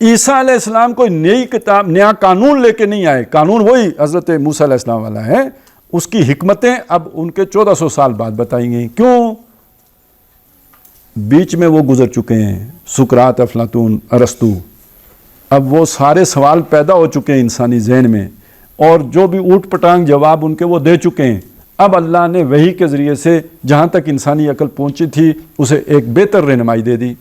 عیسیٰ علیہ السلام کوئی نئی کتاب, نیا قانون لے کے نہیں آئے. قانون وہی حضرت موسیٰ علیہ السلام والا ہے. اس کی حکمتیں اب ان کے 1400 سال بعد بتائی گئی. کیوں؟ بیچ میں وہ گزر چکے ہیں, سقراط, افلاطون, ارسطو. اب وہ سارے سوال پیدا ہو چکے ہیں انسانی ذہن میں, اور جو بھی اوٹ پٹانگ جواب ان کے وہ دے چکے ہیں. اب اللہ نے وحی کے ذریعے سے جہاں تک انسانی عقل پہنچی تھی اسے ایک بہتر رہنمائی دے دی.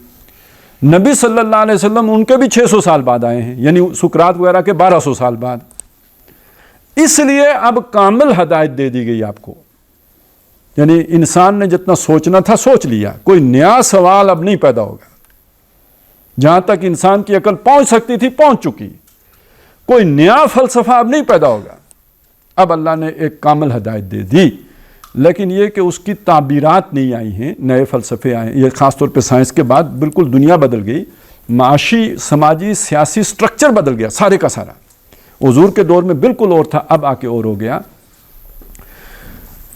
نبی صلی اللہ علیہ وسلم ان کے بھی 600 سال بعد آئے ہیں, یعنی سقراط وغیرہ کے 1200 سال بعد. اس لیے اب کامل ہدایت دے دی گئی آپ کو. یعنی انسان نے جتنا سوچنا تھا سوچ لیا, کوئی نیا سوال اب نہیں پیدا ہوگا. جہاں تک انسان کی عقل پہنچ سکتی تھی پہنچ چکی. کوئی نیا فلسفہ اب نہیں پیدا ہوگا. اب اللہ نے ایک کامل ہدایت دے دی. لیکن یہ کہ اس کی تعبیرات نہیں آئی ہیں, نئے فلسفے آئے ہیں. یہ خاص طور پہ سائنس کے بعد بالکل دنیا بدل گئی. معاشی, سماجی, سیاسی سٹرکچر بدل گیا سارے کا سارا. حضور کے دور میں بالکل اور تھا, اب آ کے اور ہو گیا.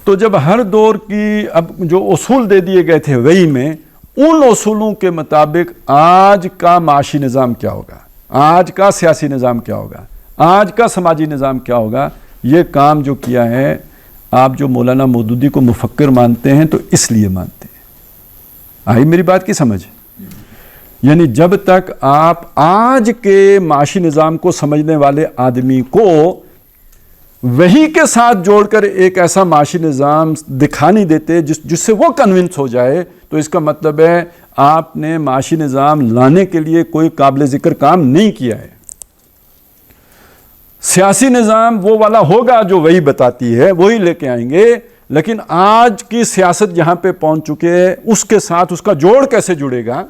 تو جب ہر دور کی اب جو اصول دے دیے گئے تھے وحی میں, ان اصولوں کے مطابق آج کا معاشی نظام کیا ہوگا, آج کا سیاسی نظام کیا ہوگا, آج کا سماجی نظام کیا ہوگا, یہ کام جو کیا ہے. آپ جو مولانا مودودی کو مفکر مانتے ہیں تو اس لیے مانتے ہیں. آئی میری بات کی سمجھ؟ یعنی جب تک آپ آج کے معاشی نظام کو سمجھنے والے آدمی کو وحی کے ساتھ جوڑ کر ایک ایسا معاشی نظام دکھا نہیں دیتے جس سے وہ کنونس ہو جائے, تو اس کا مطلب ہے آپ نے معاشی نظام لانے کے لیے کوئی قابل ذکر کام نہیں کیا ہے. سیاسی نظام وہ والا ہوگا جو وہی بتاتی ہے, وہی لے کے آئیں گے. لیکن آج کی سیاست جہاں پہ پہنچ چکے اس کے ساتھ اس کا جوڑ کیسے جڑے گا,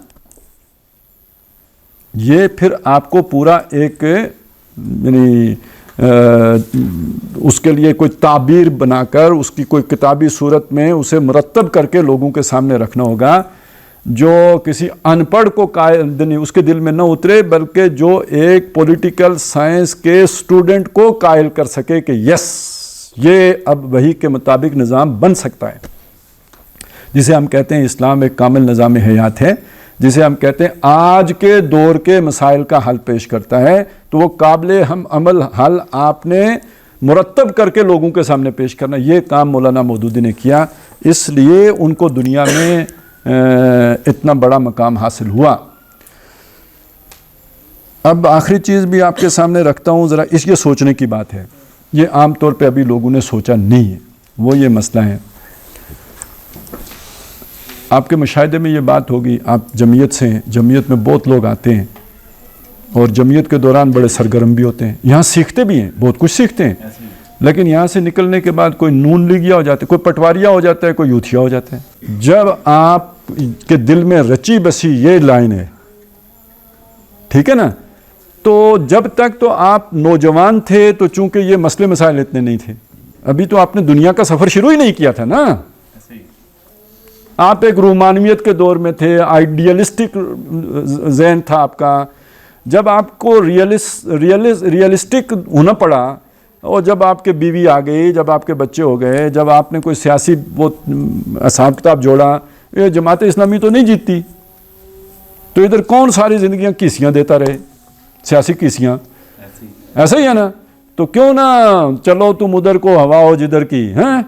یہ پھر آپ کو پورا ایک یعنی اس کے لیے کوئی تعبیر بنا کر اس کی کوئی کتابی صورت میں اسے مرتب کر کے لوگوں کے سامنے رکھنا ہوگا, جو کسی ان پڑھ کو اس کے دل میں نہ اترے, بلکہ جو ایک پولیٹیکل سائنس کے اسٹوڈنٹ کو قائل کر سکے کہ یس یہ اب وحی کے مطابق نظام بن سکتا ہے. جسے ہم کہتے ہیں اسلام ایک کامل نظام حیات ہے, جسے ہم کہتے ہیں آج کے دور کے مسائل کا حل پیش کرتا ہے. تو وہ قابل ہم عمل حل آپ نے مرتب کر کے لوگوں کے سامنے پیش کرنا, یہ کام مولانا مودودی نے کیا. اس لیے ان کو دنیا میں اتنا بڑا مقام حاصل ہوا. اب آخری چیز بھی آپ کے سامنے رکھتا ہوں, ذرا اس یہ سوچنے کی بات ہے. یہ عام طور پہ ابھی لوگوں نے سوچا نہیں ہے, وہ یہ مسئلہ ہے. آپ کے مشاہدے میں یہ بات ہوگی, آپ جمعیت سے ہیں, جمعیت میں بہت لوگ آتے ہیں اور جمعیت کے دوران بڑے سرگرم بھی ہوتے ہیں, یہاں سیکھتے بھی ہیں, بہت کچھ سیکھتے ہیں. لیکن یہاں سے نکلنے کے بعد کوئی نون لیگیا ہو جاتا ہے, کوئی پٹواریا ہو جاتا ہے, کوئی یوتھیا ہو جاتا ہے. جب آپ کے دل میں رچی بسی یہ لائن ہے, ٹھیک ہے نا, تو جب تک تو آپ نوجوان تھے تو چونکہ یہ مسئلے مسائل اتنے نہیں تھے, ابھی تو آپ نے دنیا کا سفر شروع ہی نہیں کیا تھا نا. آپ ایک رومانویت کے دور میں تھے, آئیڈیلسٹک ذہن تھا آپ کا. جب آپ کو ریئلسٹک ہونا پڑا, اور جب آپ کے بیوی آ گئی, جب آپ کے بچے ہو گئے, جب آپ نے کوئی سیاسی وہ حساب کتاب جوڑا, یہ جماعت اسلامی تو نہیں جیتتی, تو ادھر کون ساری زندگیاں کیسیاں دیتا رہے, سیاسی کیسیاں, ایسا ہی ہے نا. تو کیوں نہ چلو تم ادھر کو ہوا ہو جدھر کی. ہیں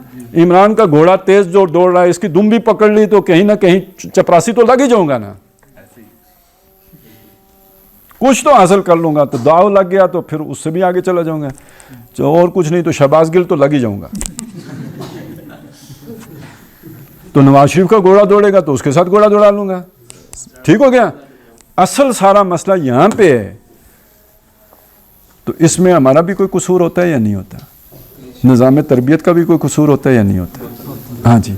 عمران کا گھوڑا تیز جو دوڑ رہا ہے, اس کی دم بھی پکڑ لی تو کہیں نہ کہیں چپراسی تو لگ ہی جاؤں گا نا, کچھ تو حاصل کر لوں گا. تو داؤ لگ گیا تو پھر اس سے بھی آگے چلا جاؤں گا, اور کچھ نہیں تو شہباز گل تو لگ ہی جاؤں گا. تو نواز شریف کا گھوڑا دوڑے گا تو اس کے ساتھ گھوڑا دوڑا لوں گا. ٹھیک ہو گیا. اصل سارا مسئلہ یہاں پہ ہے. تو اس میں ہمارا بھی کوئی قصور ہوتا ہے یا نہیں ہوتا, نظام تربیت کا بھی کوئی قصور ہوتا ہے یا نہیں ہوتا. ہاں جی,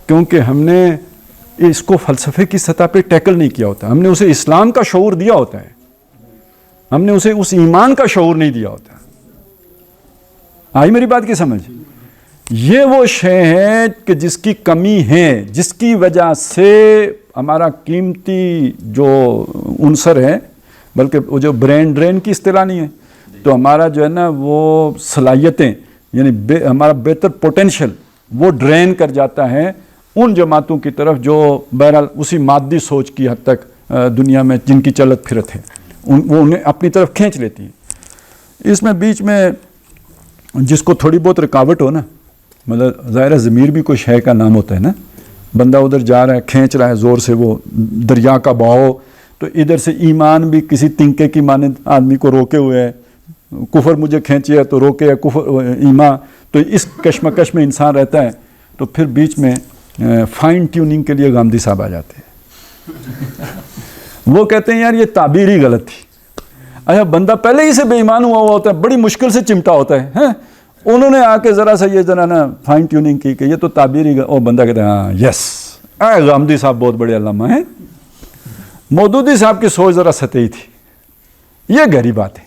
کیونکہ ہم نے اس کو فلسفے کی سطح پہ ٹیکل نہیں کیا ہوتا, ہم نے اسے اسلام کا شعور دیا ہوتا ہے, ہم نے اسے اس ایمان کا شعور نہیں دیا ہوتا. آئی میری بات کی سمجھ؟ یہ وہ شے ہے کہ جس کی کمی ہے, جس کی وجہ سے ہمارا قیمتی جو عنصر ہے, بلکہ وہ جو برین ڈرین کی اصطلاح نہیں ہے, تو ہمارا جو ہے نا وہ صلاحیتیں یعنی ہمارا بہتر پوٹینشیل وہ ڈرین کر جاتا ہے ان جماعتوں کی طرف جو بہرحال اسی مادی سوچ کی حد تک دنیا میں جن کی چلت پھرت ہے وہ انہیں اپنی طرف کھینچ لیتی ہے۔ اس میں بیچ میں جس کو تھوڑی بہت رکاوٹ ہو نا، مطلب ظاہر ضمیر بھی کوئی شے کا نام ہوتا ہے نا، بندہ ادھر جا رہا ہے کھینچ رہا ہے زور سے وہ دریا کا بہاؤ، تو ادھر سے ایمان بھی کسی تنکے کی مانند آدمی کو روکے ہوئے ہے، کفر مجھے کھینچے ہے تو روکے ہے کفر ایمان، تو اس کشمکش میں انسان رہتا ہے۔ تو پھر بیچ میں فائن ٹیوننگ کے لیے گامدی صاحب آ جاتے ہیں، وہ کہتے ہیں یار یہ تعبیر ہی غلط تھی۔ اچھا بندہ پہلے ہی سے بے ایمان ہوا ہوتا ہے، بڑی مشکل سے چمٹا ہوتا ہے، انہوں نے آ کے ذرا سا یہ ذرا نا فائن ٹیوننگ کی کہ یہ تو تعبیر ہی اور بندہ کہتا ہے ہاں یس، غامدی صاحب بہت بڑے علامہ ہیں۔ مودودی صاحب کی سوچ ذرا سطحی تھی، یہ گہری بات ہے۔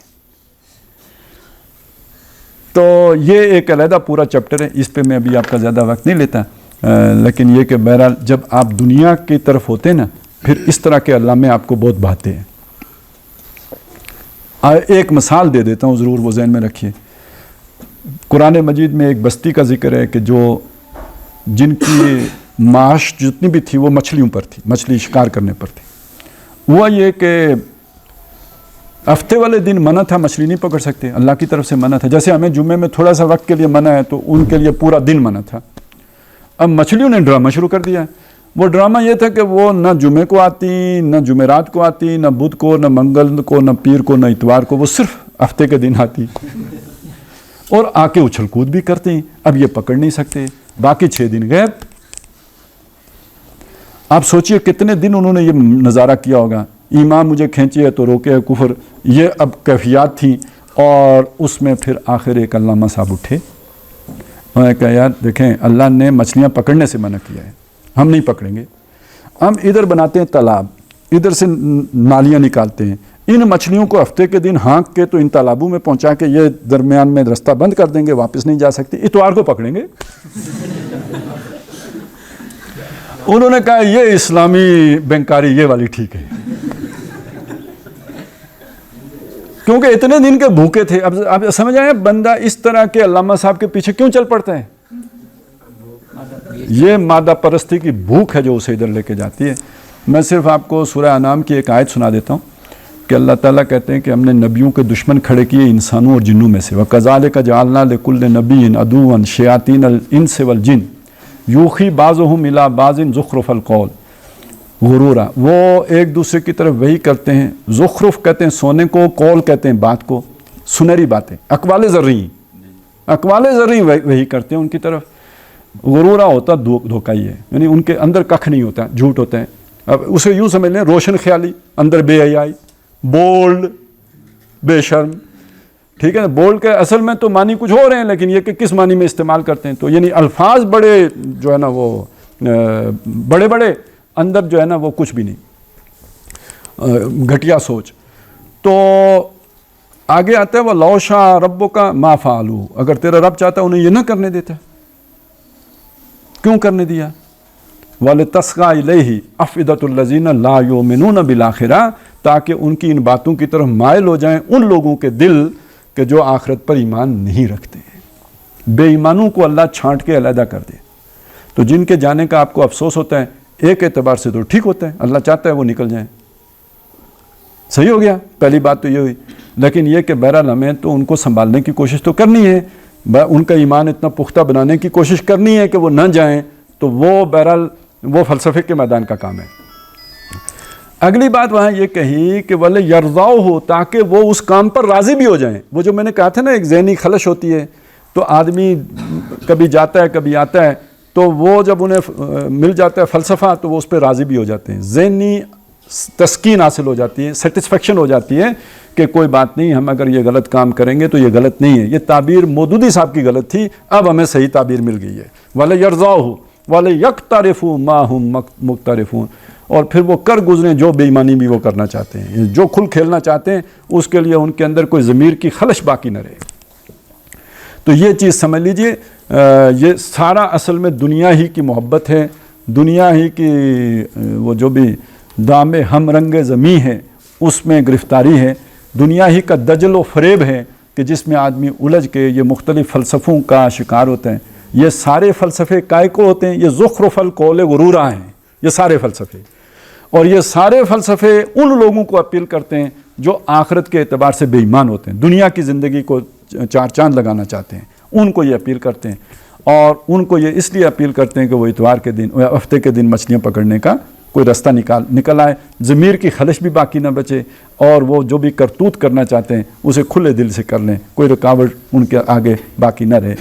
تو یہ ایک علیحدہ پورا چیپٹر ہے، اس پہ میں ابھی آپ کا زیادہ وقت نہیں لیتا، لیکن یہ کہ بہرحال جب آپ دنیا کی طرف ہوتے ہیں نا پھر اس طرح کے علامے آپ کو بہت بھاتے ہیں۔ ایک مثال دے دیتا ہوں، ضرور وہ ذہن میں رکھیے۔ قرآن مجید میں ایک بستی کا ذکر ہے کہ جن کی معاش جتنی بھی تھی وہ مچھلیوں پر تھی، مچھلی شکار کرنے پر تھی۔ ہوا یہ کہ ہفتے والے دن منع تھا، مچھلی نہیں پکڑ سکتے، اللہ کی طرف سے منع تھا۔ جیسے ہمیں جمعے میں تھوڑا سا وقت کے لیے منع ہے تو ان کے لیے پورا دن منع تھا۔ اب مچھلیوں نے ڈرامہ شروع کر دیا۔ وہ ڈرامہ یہ تھا کہ وہ نہ جمعے کو آتی، نہ جمعرات کو آتی، نہ بدھ کو، نہ منگل کو، نہ پیر کو، نہ اتوار کو، وہ صرف ہفتے کے دن آتی اور آ کے اچھل کود بھی کرتے ہیں۔ اب یہ پکڑ نہیں سکتے، باقی 6 دن غائب۔ آپ سوچئے کتنے دن انہوں نے یہ نظارہ کیا ہوگا، ایمان مجھے کھینچے ہے تو روکے ہے کفر، یہ اب کیفیات تھیں۔ اور اس میں پھر آخر ایک علامہ صاحب اٹھے، انہوں نے کہا یار دیکھیں اللہ نے مچھلیاں پکڑنے سے منع کیا ہے، ہم نہیں پکڑیں گے، ہم ادھر بناتے ہیں تالاب، ادھر سے نالیاں نکالتے ہیں، ان مچھلیوں کو ہفتے کے دن ہانک کے تو ان تالابوں میں پہنچا کے یہ درمیان میں رستہ بند کر دیں گے، واپس نہیں جا سکتی، اتوار کو پکڑیں گے۔ انہوں نے کہا یہ اسلامی بینکاری یہ والی ٹھیک ہے، کیونکہ اتنے دن کے بھوکے تھے۔ اب آپ سمجھ آئے بندہ اس طرح کے علامہ صاحب کے پیچھے کیوں چل پڑتا ہے؟ یہ مادہ پرستی کی بھوک ہے جو اسے ادھر لے کے جاتی ہے۔ میں صرف آپ کو سورہ انعام کی ایک آیت سنا دیتا ہوں کہ اللہ تعالیٰ کہتے ہیں کہ ہم نے نبیوں کے دشمن کھڑے کیے انسانوں اور جنوں میں سے، وَكَذَلِكَ جَعَلْنَا لِكُلِّ نَبِيٍّ عَدُوًّا شَيَاطِينَ الْإِنسِ وَالْجِنِّ يُوحِي بَعْضُهُمْ إِلَىٰ بَعْضٍ زُخْرُفَ الْقَوْلِ غرورا، وہ ایک دوسرے کی طرف وہی کرتے ہیں، زخرف کہتے ہیں سونے کو، قول کہتے ہیں بات کو، سنہری باتیں، اقوال زرعی وہی کرتے ہیں ان کی طرف۔ غرورا ہوتا دھوکہ ہی ہے، یعنی ان کے اندر ککھ نہیں ہوتا، جھوٹ ہوتا ہے۔ اب اسے یوں سمجھ لیں روشن خیالی، اندر بے حیائی، بولڈ، بے شرم، ٹھیک ہے نا۔ بولڈ کے اصل میں تو معنی کچھ ہو رہے ہیں، لیکن یہ کہ کس معنی میں استعمال کرتے ہیں، تو یعنی الفاظ بڑے جو ہے نا وہ بڑے بڑے، اندر جو ہے نا وہ کچھ بھی نہیں، گھٹیا سوچ۔ تو آگے آتا ہے وہ لَوْ شَاءَ رَبُّكَ مَا فَعَلُوهُ، اگر تیرا رب چاہتا انہیں یہ نہ کرنے دیتا، کیوں کرنے دیا؟ وَلِتَصْغَىٰ إِلَيْهِ أَفْئِدَةُ الَّذِينَ لَا يُؤْمِنُونَ بِالْآخِرَةِ، تاکہ ان کی ان باتوں کی طرف مائل ہو جائیں ان لوگوں کے دل کہ جو آخرت پر ایمان نہیں رکھتے ہیں۔ بے ایمانوں کو اللہ چھانٹ کے علیحدہ کر دے۔ تو جن کے جانے کا آپ کو افسوس ہوتا ہے ایک اعتبار سے تو ٹھیک ہوتا ہے، اللہ چاہتا ہے وہ نکل جائیں، صحیح ہو گیا، پہلی بات تو یہ ہوئی۔ لیکن یہ کہ بہرحال ہمیں تو ان کو سنبھالنے کی کوشش تو کرنی ہے، ان کا ایمان اتنا پختہ بنانے کی کوشش کرنی ہے کہ وہ نہ جائیں، تو وہ بہرحال وہ فلسفے کے میدان کا کام ہے۔ اگلی بات وہاں یہ کہی کہ وَلَا يَرْضَوْهُ، تاکہ وہ اس کام پر راضی بھی ہو جائیں۔ وہ جو میں نے کہا تھا نا ایک ذہنی خلش ہوتی ہے، تو آدمی کبھی جاتا ہے کبھی آتا ہے، تو وہ جب انہیں مل جاتا ہے فلسفہ تو وہ اس پہ راضی بھی ہو جاتے ہیں، ذہنی تسکین حاصل ہو جاتی ہے، سیٹسفیکشن ہو جاتی ہے کہ کوئی بات نہیں، ہم اگر یہ غلط کام کریں گے تو یہ غلط نہیں ہے۔ یہ تعبیر مودودی صاحب کی غلط تھی، اب ہمیں صحیح تعبیر مل گئی ہے۔ وَلَا يَرْضَوْهُ وَلَا يَقْتَرِفُوا مَا هُمْ مُقْتَرِفُونَ، اور پھر وہ کر گزریں جو بے ایمانی بھی وہ کرنا چاہتے ہیں، جو کھل کھیلنا چاہتے ہیں، اس کے لیے ان کے اندر کوئی ضمیر کی خلش باقی نہ رہے۔ تو یہ چیز سمجھ لیجئے، یہ سارا اصل میں دنیا ہی کی محبت ہے، دنیا ہی کی وہ جو بھی دام ہم رنگ زمیں ہے اس میں گرفتاری ہے، دنیا ہی کا دجل و فریب ہے کہ جس میں آدمی الجھ کے یہ مختلف فلسفوں کا شکار ہوتے ہیں. یہ سارے فلسفے کائے کو ہوتے ہیں؟ یہ زخرف القول غرورا ہیں یہ سارے فلسفے. اور یہ سارے فلسفے ان لوگوں کو اپیل کرتے ہیں جو آخرت کے اعتبار سے بے ایمان ہوتے ہیں, دنیا کی زندگی کو چار چاند لگانا چاہتے ہیں, ان کو یہ اپیل کرتے ہیں. اور ان کو یہ اس لیے اپیل کرتے ہیں کہ وہ اتوار کے دن یا ہفتے کے دن مچھلیاں پکڑنے کا کوئی رستہ نکل آئے, ضمیر کی خلش بھی باقی نہ بچے, اور وہ جو بھی کرتوت کرنا چاہتے ہیں اسے کھلے دل سے کر لیں, کوئی رکاوٹ ان کے آگے باقی نہ رہے.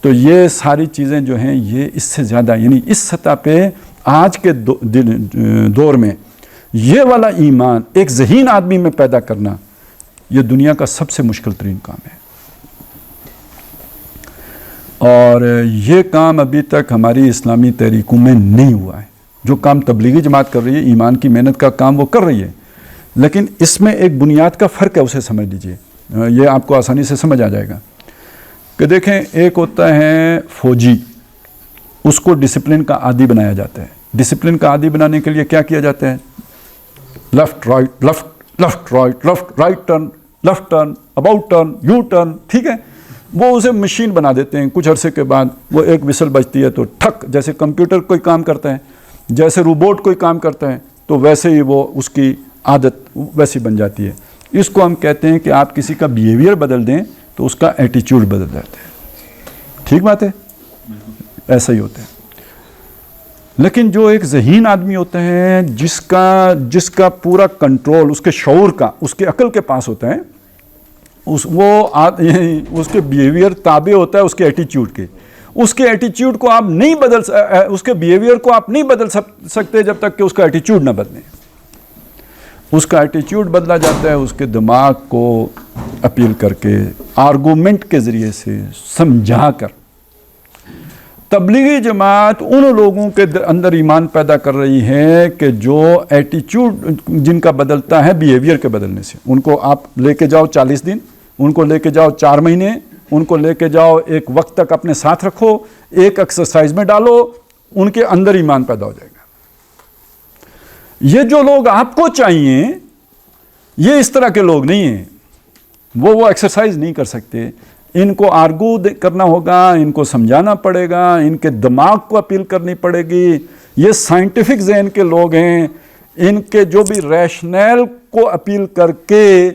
تو یہ ساری چیزیں جو ہیں یہ اس سے زیادہ, یعنی اس سطح پہ آج کے دور میں یہ والا ایمان ایک ذہین آدمی میں پیدا کرنا یہ دنیا کا سب سے مشکل ترین کام ہے. اور یہ کام ابھی تک ہماری اسلامی تحریکوں میں نہیں ہوا ہے. جو کام تبلیغی جماعت کر رہی ہے, ایمان کی محنت کا کام وہ کر رہی ہے, لیکن اس میں ایک بنیاد کا فرق ہے, اسے سمجھ لیجئے, یہ آپ کو آسانی سے سمجھ آ جائے گا. کہ دیکھیں, ایک ہوتا ہے فوجی, اس کو ڈسپلن کا عادی بنایا جاتا ہے. ڈسپلن کا عادی بنانے کے لیے کیا کیا جاتا ہے؟ Left right left left right left right turn left turn about turn you turn, ٹھیک ہے. وہ اسے مشین بنا دیتے ہیں. کچھ عرصے کے بعد وہ ایک وسل بجتی ہے تو ٹھک, جیسے کمپیوٹر کوئی کام کرتا ہے, جیسے روبوٹ کوئی کام کرتا ہے, تو ویسے ہی وہ اس کی عادت ویسی بن جاتی ہے. اس کو ہم کہتے ہیں کہ آپ کسی کا بیہیویئر بدل دیں تو اس کا ایٹیچیوڈ بدل جاتا ہے. ٹھیک بات ہے, ایسا ہی ہوتا ہے. لیکن جو ایک ذہین آدمی ہوتا ہے, جس کا پورا کنٹرول اس کے شعور کا, اس کے عقل کے پاس ہوتا ہے, اس کے بیہیویئر تابع ہوتا ہے اس کے ایٹیچیوڈ کے. اس کے ایٹیچیوڈ کو آپ نہیں اس کے بیہیویئر کو آپ نہیں بدل سکتے جب تک کہ اس کا ایٹیچیوڈ نہ بدلے. اس کا ایٹیچیوڈ بدلا جاتا ہے اس کے دماغ کو اپیل کر کے, آرگومنٹ کے ذریعے سے سمجھا کر. تبلیغی جماعت ان لوگوں کے اندر ایمان پیدا کر رہی ہے کہ جو ایٹیچیوڈ جن کا بدلتا ہے بیہیویئر کے بدلنے سے. ان کو آپ لے کے جاؤ 40 دن, ان کو لے کے جاؤ 4 مہینے, ان کو لے کے جاؤ ایک وقت تک اپنے ساتھ رکھو, ایک ایکسرسائز میں ڈالو, ان کے اندر ایمان پیدا ہو جائے گا. یہ جو لوگ آپ کو چاہیے یہ اس طرح کے لوگ نہیں ہیں. وہ ایکسرسائز نہیں کر سکتے. ان کو آرگو کرنا ہوگا, ان کو سمجھانا پڑے گا, ان کے دماغ کو اپیل کرنی پڑے گی. یہ سائنٹیفک ذہن کے لوگ ہیں. ان کے جو بھی ریشنل کو اپیل کر کے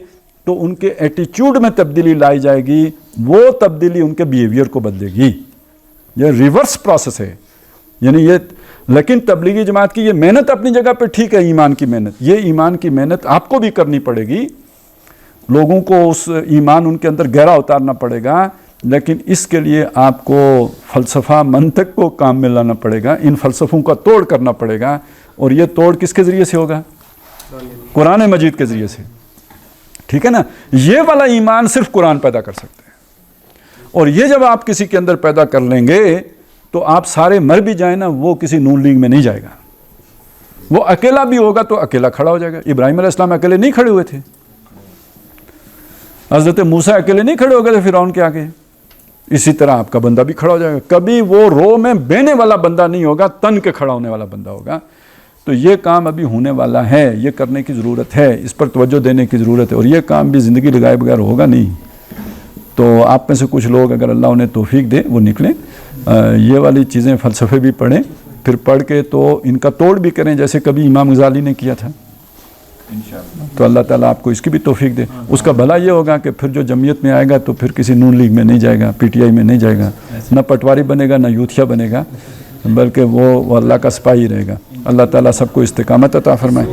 تو ان کے ایٹیچیوڈ میں تبدیلی لائی جائے گی, وہ تبدیلی ان کے بیہیویئر کو بدلے گی. یہ ریورس پروسیس ہے. یعنی یہ, لیکن تبلیغی جماعت کی یہ محنت اپنی جگہ پہ ٹھیک ہے, ایمان کی محنت, یہ ایمان کی محنت آپ کو بھی کرنی پڑے گی. لوگوں کو اس ایمان ان کے اندر گہرا اتارنا پڑے گا, لیکن اس کے لیے آپ کو فلسفہ منطق کو کام میں لانا پڑے گا. ان فلسفوں کا توڑ کرنا پڑے گا, اور یہ توڑ کس کے ذریعے سے ہوگا؟ قرآن مجید کے ذریعے سے. ٹھیک ہے نا. یہ والا ایمان صرف قرآن پیدا کر سکتے ہیں. اور یہ جب آپ کسی کے اندر پیدا کر لیں گے تو آپ سارے مر بھی جائیں نا, وہ کسی نون لیگ میں نہیں جائے گا. وہ اکیلا بھی ہوگا تو اکیلا کھڑا ہو جائے گا. ابراہیم علیہ السلام اکیلے نہیں کھڑے ہوئے تھے, حضرت موسیٰ اکیلے نہیں کھڑے ہو گئے تھے فرعون کے آگے. اسی طرح آپ کا بندہ بھی کھڑا ہو جائے گا. کبھی وہ رو میں بہنے والا بندہ نہیں ہوگا, تن کے کھڑا ہونے والا بندہ ہوگا. تو یہ کام ابھی ہونے والا ہے, یہ کرنے کی ضرورت ہے, اس پر توجہ دینے کی ضرورت ہے. اور یہ کام بھی زندگی لگائے بغیر ہوگا نہیں. تو آپ میں سے کچھ لوگ اگر اللہ انہیں توفیق دے وہ نکلیں, یہ والی چیزیں فلسفے بھی پڑھیں, پھر پڑھ کے تو ان کا توڑ بھی کریں جیسے کبھی امام غزالی نے کیا تھا. تو اللہ تعالیٰ آپ کو اس کی بھی توفیق دے. اس کا بھلا یہ ہوگا کہ پھر جو جمعیت میں آئے گا تو پھر کسی نون لیگ میں نہیں جائے گا, پی ٹی آئی میں نہیں جائے گا, نہ پٹواری بنے گا, نہ یوتھیا بنے گا, بلکہ وہ اللہ کا سپاہی رہے گا. اللہ تعالیٰ سب کو استقامت عطا فرمائے.